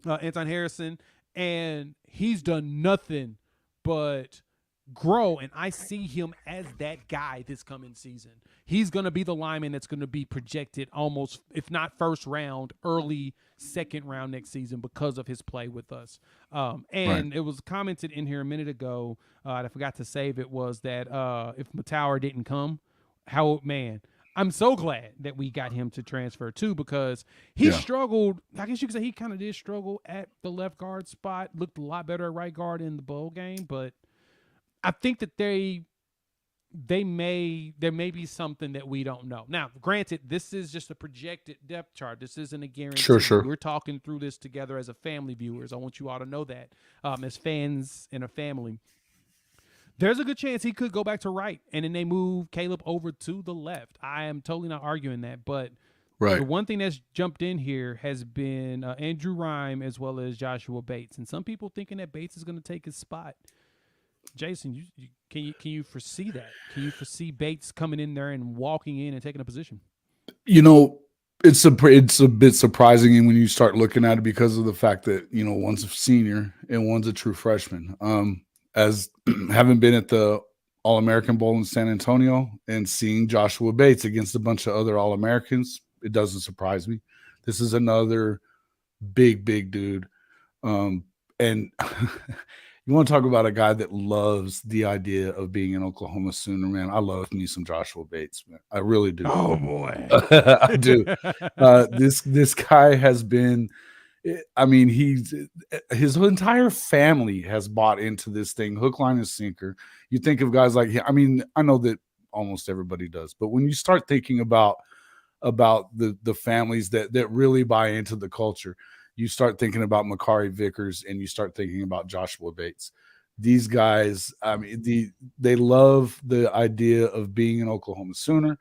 Anton Harrison. And he's done nothing but grow, and I see him as that guy this coming season. He's going to be the lineman that's going to be projected almost, if not first round, early second round next season because of his play with us. It was commented in here a minute ago, I forgot to save it, was that if Matauer didn't come, I'm so glad that we got him to transfer too, because he struggled. I guess you could say he kind of did struggle at the left guard spot, looked a lot better at right guard in the bowl game, but I think that there may be something that we don't know. Now, granted, this is just a projected depth chart. This isn't a guarantee. Sure. We're talking through this together as a family, viewers. I want you all to know that as fans in a family. There's a good chance he could go back to right, and then they move Caleb over to the left. I am totally not arguing that, but the one thing that's jumped in here has been Andrew Rhyme as well as Joshua Bates, and some people thinking that Bates is going to take his spot. Jason, can you foresee that? Can you foresee Bates coming in there and walking in and taking a position? It's a bit surprising when you start looking at it because of the fact that one's a senior and one's a true freshman. As having been at the All-American Bowl in San Antonio and seeing Joshua Bates against a bunch of other All-Americans, it doesn't surprise me. This is another big dude, and you want to talk about a guy that loves the idea of being an Oklahoma Sooner, man. I love me some Joshua Bates, man. I really do. Oh boy, I do. This guy has been I mean, his entire family has bought into this thing, hook, line, and sinker. You think of guys like him. I mean, I know that almost everybody does, but when you start thinking about the families that really buy into the culture, you start thinking about Makari Vickers and you start thinking about Joshua Bates. These guys, I mean, they love the idea of being an Oklahoma Sooner.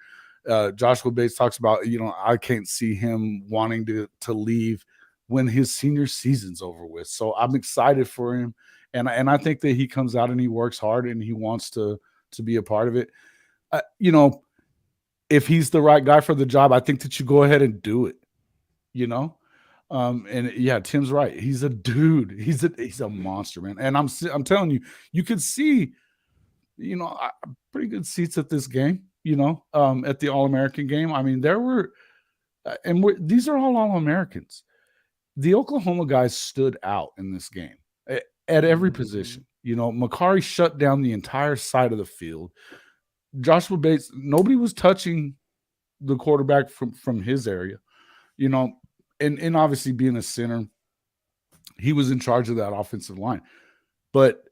Joshua Bates talks about, I can't see him wanting to leave when his senior season's over with. So I'm excited for him, and I think that he comes out and he works hard and he wants to be a part of it. If he's the right guy for the job, I think that you go ahead and do it. And yeah, Tim's right. He's a dude. He's a monster, man. And I'm telling you, you could see, pretty good seats at this game. At the All-American game. I mean, there were, these are all All-Americans. The Oklahoma guys stood out in this game at every position. Makari shut down the entire side of the field. Joshua Bates, nobody was touching the quarterback from his area, and obviously being a center, he was in charge of that offensive line. But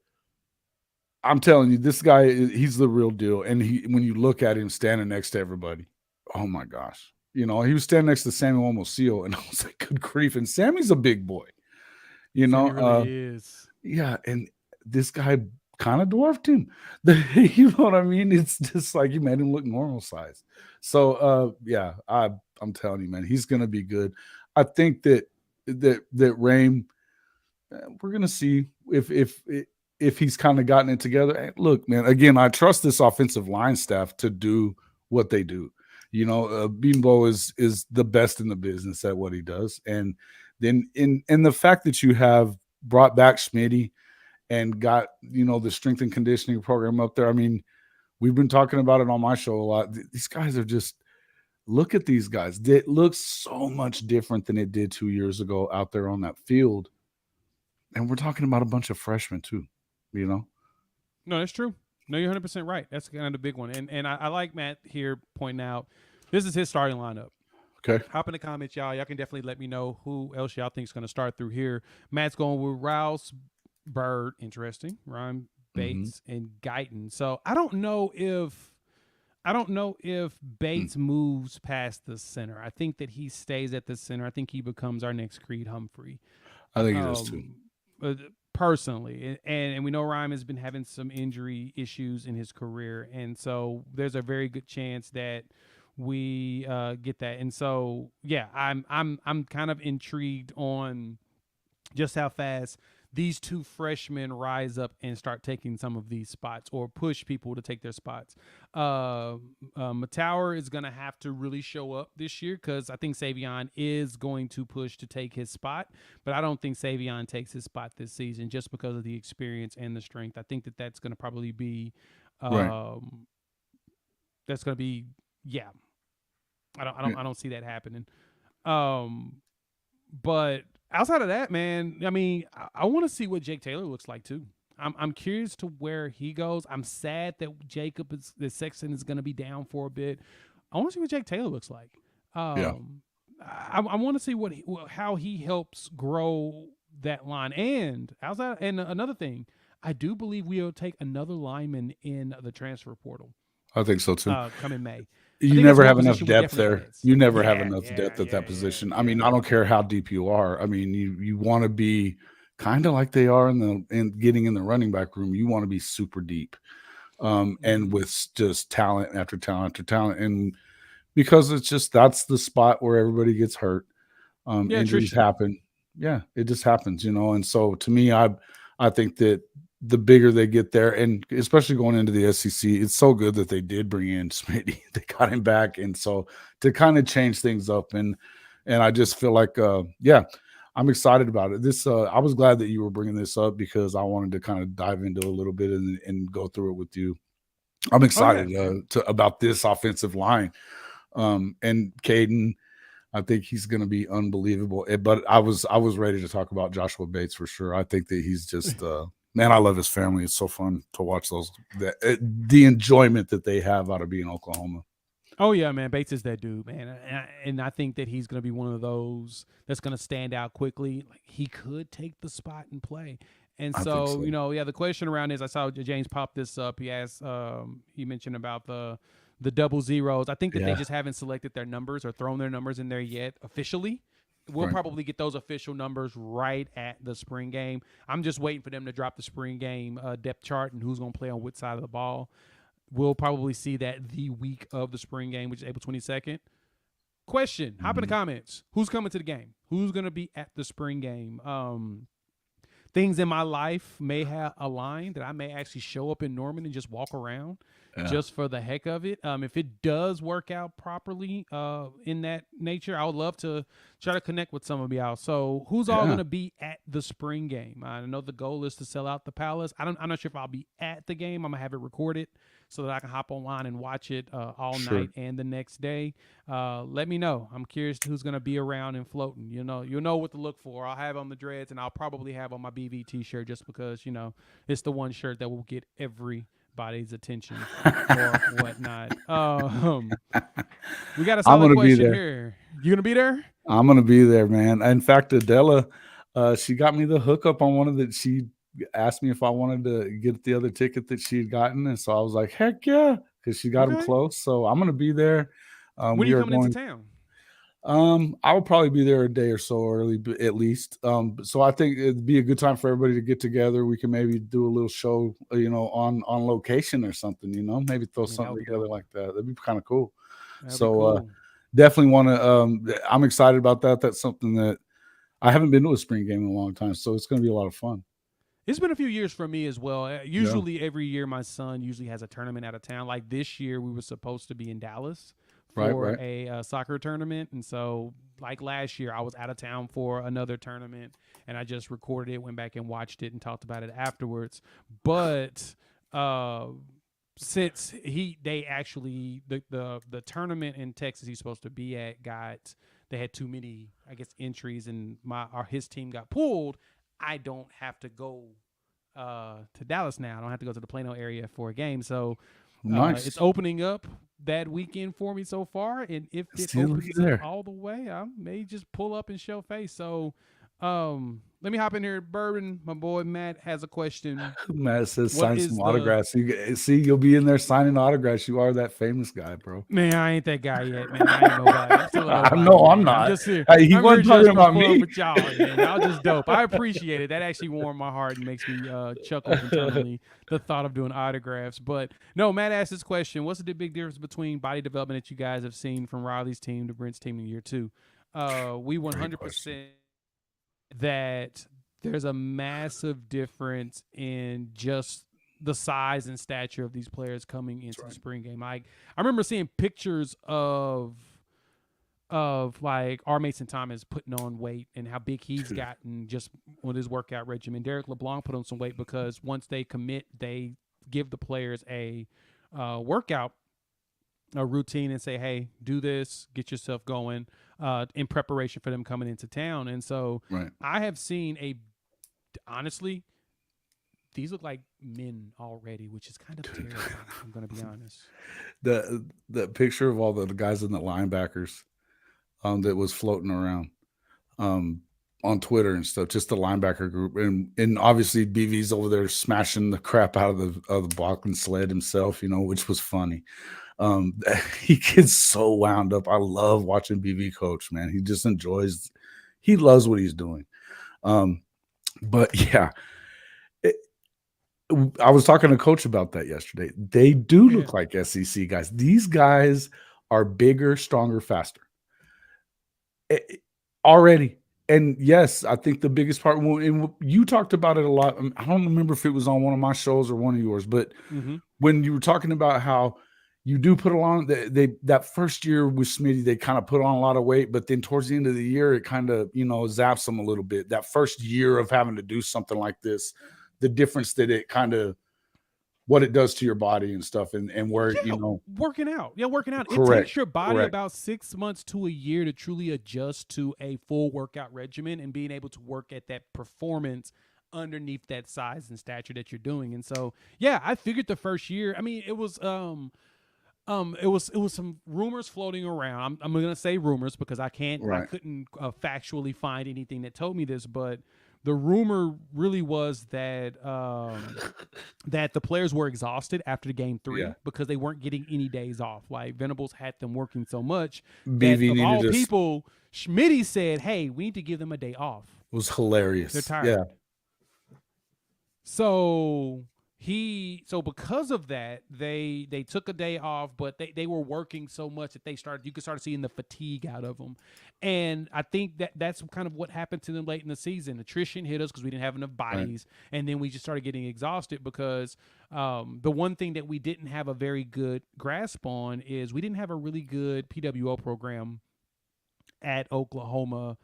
I'm telling you, this guy, he's the real deal. And when you look at him standing next to everybody, oh my gosh. He was standing next to Samuel Omosigho, and I was like, good grief. And Sammy's a big boy. He really is. Yeah, and this guy kind of dwarfed him. You know what I mean? It's just like he made him look normal size. So yeah, I'm telling you, man, he's gonna be good. I think that Rame, we're gonna see if he's kind of gotten it together. Hey, look, man, again, I trust this offensive line staff to do what they do. Bimbo is the best in the business at what he does. And then in the fact that you have brought back Schmitty and got, the strength and conditioning program up there. I mean, we've been talking about it on my show a lot. These guys are just, look at these guys. It looks so much different than it did 2 years ago out there on that field. And we're talking about a bunch of freshmen too, No, that's true. No, you're 100% right. That's kind of the big one. And I like Matt here pointing out, this is his starting lineup. Okay. Hop in the comments, y'all. Y'all can definitely let me know who else y'all think is going to start through here. Matt's going with Rouse, Bird, interesting, Ryan Bates, and Guyton. So I don't know if Bates moves past the center. I think that he stays at the center. I think he becomes our next Creed Humphrey. I think he does too. Personally, and we know Ryan has been having some injury issues in his career, and so there's a very good chance that we get that. And so yeah, I'm kind of intrigued on just how fast these two freshmen rise up and start taking some of these spots or push people to take their spots. Matower is going to have to really show up this year because I think Savion is going to push to take his spot, but I don't think Savion takes his spot this season just because of the experience and the strength. I think that that's going to probably be that's going to be, yeah. I don't see that happening. But outside of that, man, I mean, I want to see what Jake Taylor looks like too. I'm curious to where he goes. I'm sad that Sexton is going to be down for a bit. I want to see what Jake Taylor looks like. I want to see how he helps grow that line. And another thing, I do believe we'll take another lineman in the transfer portal. I think so too. Come May. You never have enough depth there. You never have enough depth at that position. I mean, I don't care how deep you are. I mean, you want to be kind of like they are in getting in the running back room. You want to be super deep, and with just talent after talent after talent. And because it's just that's the spot where everybody gets hurt. Injuries happen. Yeah, it just happens, And so to me, I think that the bigger they get there, and especially going into the SEC, it's so good that they did bring in Smitty. They got him back, and so to kind of change things up, and I just feel like, I'm excited about it. This, I was glad that you were bringing this up because I wanted to kind of dive into a little bit and go through it with you. I'm excited about this offensive line, and Caden. I think he's going to be unbelievable. But I was ready to talk about Joshua Bates for sure. I think that he's just. Man, I love his family. It's so fun to watch the enjoyment that they have out of being Oklahoma. Oh yeah, man. Bates is that dude, man, and I think that he's going to be one of those that's going to stand out quickly. Like he could take the spot and play. And I think so, so. yeah, the question around is, I saw James pop this up. He asked, he mentioned about the double zeros. I think that they Yeah. just haven't selected their numbers or thrown their numbers in there yet officially. We'll Right. probably get those official numbers right at the spring game. I'm just waiting for them to drop the spring game depth chart and who's going to play on which side of the ball. We'll probably see that the week of the spring game, which is April 22nd. Question, hop in the comments. Who's coming to the game? Who's going to be at the spring game? Things in my life may have aligned that I may actually show up in Norman and just walk around just for the heck of it. If it does work out properly in that nature, I would love to try to connect with some of y'all. So who's all going to be at the spring game? I know the goal is to sell out the Palace. I'm not sure if I'll be at the game. I'm going to have it recorded so that I can hop online and watch it all night and the next day. Let me know. I'm curious who's going to be around and floating. You'll know what to look for. I'll have on the dreads, and I'll probably have on my BV t-shirt just because, it's the one shirt that will get everybody's attention or whatnot. We got a solid question here. You going to be there? I'm going to be there, man. In fact, Adela, she got me the hookup on one of the, she asked me if I wanted to get the other ticket that she had gotten. And so I was like, heck yeah, because she got them close. So I'm going to be there. When are you coming into town? I will probably be there a day or so early, at least. So I think it'd be a good time for everybody to get together. We can maybe do a little show, on location or something, maybe throw something together like that. That'd be kind of cool. Definitely want to, I'm excited about that. That's something that I haven't been to a spring game in a long time. So it's going to be a lot of fun. It's been a few years for me as well. Usually every year my son usually has a tournament out of town. Like this year we were supposed to be in Dallas for a soccer tournament. And so like last year I was out of town for another tournament and I just recorded it, went back and watched it and talked about it afterwards. But since they actually the tournament in Texas he's supposed to be at they had too many, I guess, entries and his team got pulled. I don't have to go to Dallas now. I don't have to go to the Plano area for a game. So nice. It's opening up that weekend for me so far. And if it opens up all the way, I may just pull up and show face. So let me hop in here. Bourbon, my boy Matt has a question. Matt says sign some autographs. You'll be in there signing autographs. You are that famous guy, bro. Man, I ain't that guy yet, man. I ain't nobody. I'm still nobody. No, I'm not. I'm just here. He wasn't talking about me. With y'all, man. Y'all just dope. I appreciate it. That actually warmed my heart and makes me chuckle internally, the thought of doing autographs. But no, Matt asked this question. What's the big difference between body development that you guys have seen from Riley's team to Brent's team in year 2? We 100% that there's a massive difference in just the size and stature of these players coming into the spring game. I remember seeing pictures of like R. Mason Thomas putting on weight and how big he's gotten just with his workout regimen. Derek LeBlanc put on some weight because once they commit, they give the players a workout routine and say, hey, do this, get yourself going in preparation for them coming into town. And so I have seen honestly, these look like men already, which is kind of terrifying. I'm going to be honest. The picture of all the guys in the linebackers that was floating around on Twitter and stuff, just the linebacker group, and obviously BV's over there smashing the crap out of the Bachman sled himself, which was funny. He gets so wound up. I love watching BV coach, man. He just he loves what he's doing. But yeah, I was talking to coach about that yesterday. They do look like SEC guys. These guys are bigger, stronger, faster already. And yes, I think the biggest part, and you talked about it a lot. I don't remember if it was on one of my shows or one of yours, but when you were talking about how you do put on that first year with Smitty, they kind of put on a lot of weight, but then towards the end of the year, it kind of, zaps them a little bit. That first year of having to do something like this, the difference that it kind of, what it does to your body and stuff, and where, working out. Yeah, working out. Correct. It takes your body about 6 months to a year to truly adjust to a full workout regimen and being able to work at that performance underneath that size and stature that you're doing. And so, yeah, I figured the first year, I mean, it was It was some rumors floating around. I'm gonna say rumors because I Right. couldn't factually find anything that told me this, but the rumor really was that that the players were exhausted after the game 3 Yeah. because they weren't getting any days off. Like Venables had them working so much that BV of needed all to people, Schmitty said, "Hey, we need to give them a day off. was hilarious. They're tired." Yeah. So because of that, they took a day off, but they were working so much that you could start seeing the fatigue out of them. And I think that's kind of what happened to them late in the season. Attrition hit us because we didn't have enough bodies, and then we just started getting exhausted because the one thing that we didn't have a very good grasp on is we didn't have a really good PWO program at Oklahoma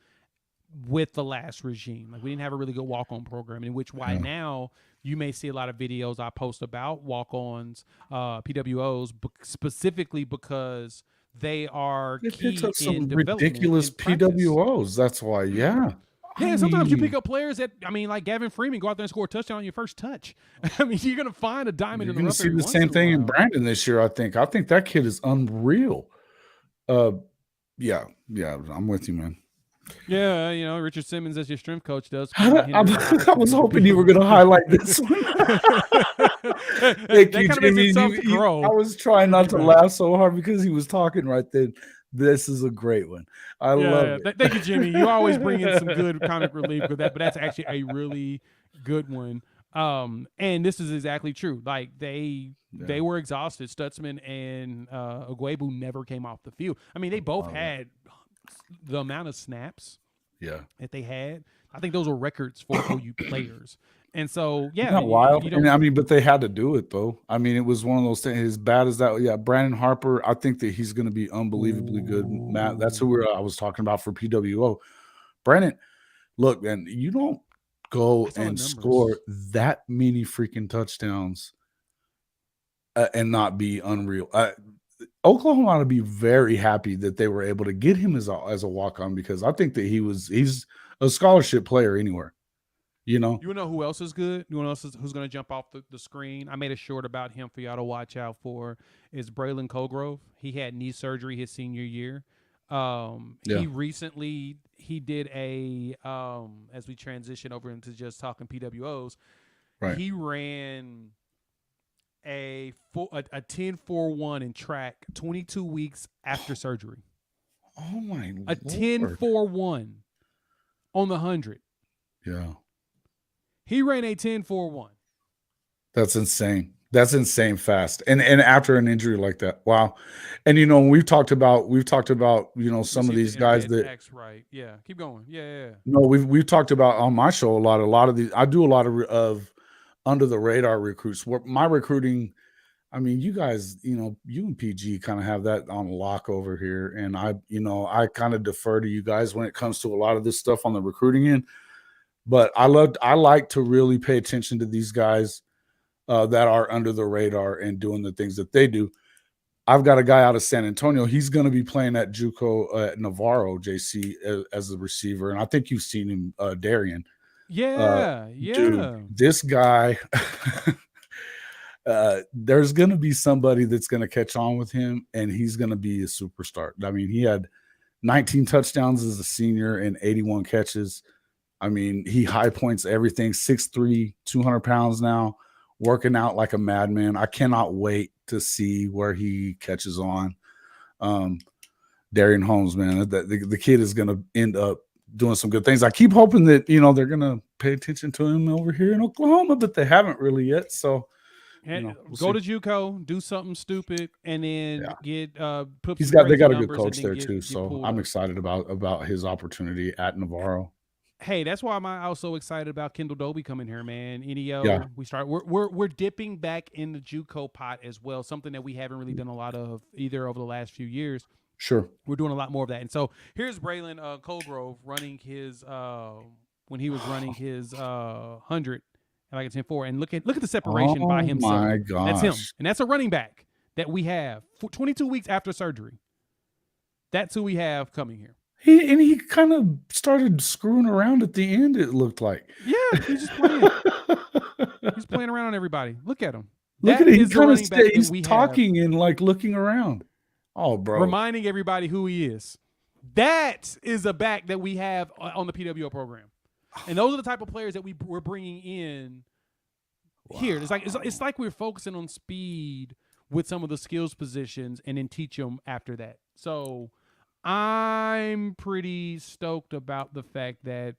with the last regime. Like we didn't have a really good walk-on program, in which why now you may see a lot of videos I post about walk-ons, PWOs, specifically because they are They key picked up some in development ridiculous and practice. PWOs. That's why. Yeah. Yeah, sometimes you pick up players that like Gavin Freeman, go out there and score a touchdown on your first touch. I mean, you're gonna find a diamond You're in the going to rough. see every the once same in a thing in while. Brandon this year. I think that kid is unreal. Yeah, I'm with you, man. Yeah, Richard Simmons as your strength coach does. I was hoping you were going to highlight this one. Thank you, Jimmy. I was trying not to laugh so hard because he was talking right then. This is a great one. I love it. Thank you, Jimmy. You always bring in some good comic relief with that, but that's actually a really good one. And this is exactly true. Like they were exhausted. Stutzman and Ugwebu never came off the field. I mean, they both had the amount of snaps that they had. I think those were records for OU players. And so, yeah, not wild. And I mean, but they had to do it though. I mean, it was one of those things. As bad as that, yeah. Brandon Harper, I think that he's going to be unbelievably good. Matt, that's who I was talking about for PWO. Brandon, look, man, you don't go and score that many freaking touchdowns and not be unreal. Oklahoma ought to be very happy that they were able to get him as a walk-on, because I think that he's a scholarship player anywhere. You know who else is good? You know who's going to jump off the screen? I made a short about him for y'all to watch out for. Is Braylon Colgrove. He had knee surgery his senior year. He recently did a as we transition over into just talking PWOs. Right. He ran a 10-4-1 in track 22 weeks after surgery. Oh my! A 10-4-1 on the 100. Yeah. He ran a 10-4-1. That's insane. That's insane fast. And after an injury like that. Wow. And we've talked about, some of these guys that right. Yeah. Keep going. Yeah. No, we've talked about on my show a lot of these. I do a lot of under the radar recruits. My recruiting, I mean, you guys, you and PG kind of have that on lock over here. And I kind of defer to you guys when it comes to a lot of this stuff on the recruiting end. But I like to really pay attention to these guys that are under the radar and doing the things that they do. I've got a guy out of San Antonio. He's going to be playing at JUCO at Navarro, JC, as the receiver. And I think you've seen him, Darian. Yeah. Dude, this guy, there's going to be somebody that's going to catch on with him, and he's going to be a superstar. I mean, he had 19 touchdowns as a senior and 81 catches. I mean, he high points everything, 6'3", 200 pounds now, working out like a madman. I cannot wait to see where he catches on. Darian Holmes, man, the kid is going to end up doing some good things. I keep hoping that, they're going to pay attention to him over here in Oklahoma, but they haven't really yet. So go to JUCO, do something stupid, and then get put. They got a good coach there too. So I'm excited about his opportunity at Navarro. Hey, that's why I'm also excited about Kendall Dobie coming here, man. NEO, we're dipping back in the JUCO pot as well, something that we haven't really done a lot of either over the last few years. Sure, we're doing a lot more of that. And so here's Braylon Colgrove running his when he was running his 100 and like a 10-4, and look at the separation by himself. Oh my gosh, that's him, and that's a running back that we have for 22 weeks after surgery. That's who we have coming here. He kind of started screwing around at the end, it looked like. Yeah, he's just playing. He's playing around on everybody. Look at him. Look That at it. He is the kind of running back that he's we have. talking and like looking around. Oh, bro. Reminding everybody who he is. That is a back that we have on the PWO program. And those are the type of players that we're bringing in here. It's like we're focusing on speed with some of the skills positions and then teach them after that. So I'm pretty stoked about the fact that,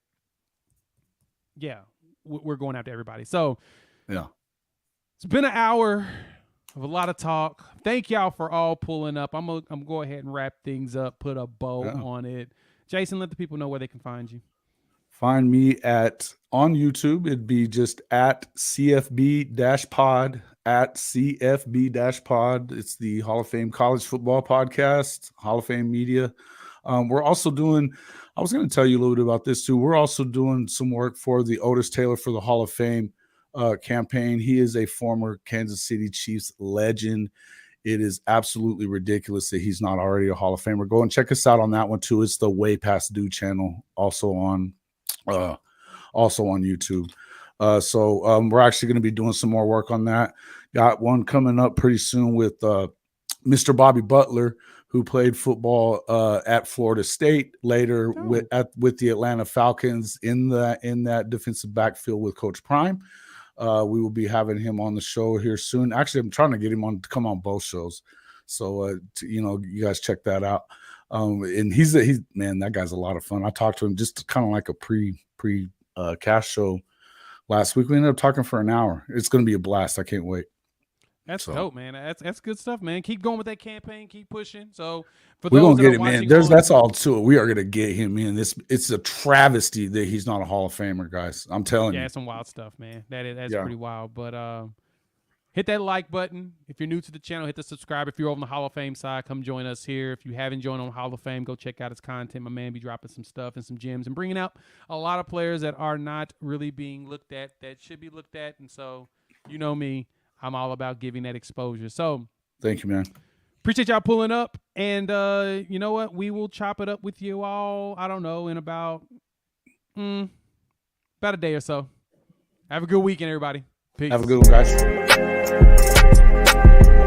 yeah, we're going after everybody. So yeah, it's been an hour of a lot of talk. Thank y'all for all pulling up. I'm gonna go ahead and wrap things up, put a bow on it. Jason, let the people know where they can find you. Find me on YouTube. It'd be just at CFB-pod, at CFB-pod. It's the Hall of Fame College Football Podcast, Hall of Fame Media. We're also doing, I was going to tell you a little bit about this too. We're also doing some work for the Otis Taylor for the Hall of Fame campaign. He is a former Kansas City Chiefs legend. It is absolutely ridiculous that he's not already a Hall of Famer. Go and check us out on that one too. It's the Way Past Due channel, also on YouTube. So we're actually going to be doing some more work on that. Got one coming up pretty soon with Mr. Bobby Butler, who played football at Florida State, later with the Atlanta Falcons in that defensive backfield with Coach Prime. We will be having him on the show here soon. Actually, I'm trying to get him on to come on both shows. So, you guys check that out. And he's man, that guy's a lot of fun. I talked to him just kind of like a pre cast show last week. We ended up talking for an hour. It's going to be a blast. I can't wait. That's dope, man. That's good stuff, man. Keep going with that campaign. Keep pushing. So for we're those gonna get him in. That's all to it. We are gonna get him in. It's a travesty that he's not a Hall of Famer, guys. I'm telling you. Yeah, it's some wild stuff, man. That's pretty wild. But hit that like button. If you're new to the channel, hit the subscribe. If you're over on the Hall of Fame side, come join us here. If you haven't joined on Hall of Fame, go check out his content. My man be dropping some stuff and some gems and bringing out a lot of players that are not really being looked at that should be looked at. And so, you know me, I'm all about giving that exposure. So thank you, man. Appreciate y'all pulling up. And you know what? We will chop it up with you all, I don't know, in about a day or so. Have a good weekend, everybody. Peace. Have a good one, guys.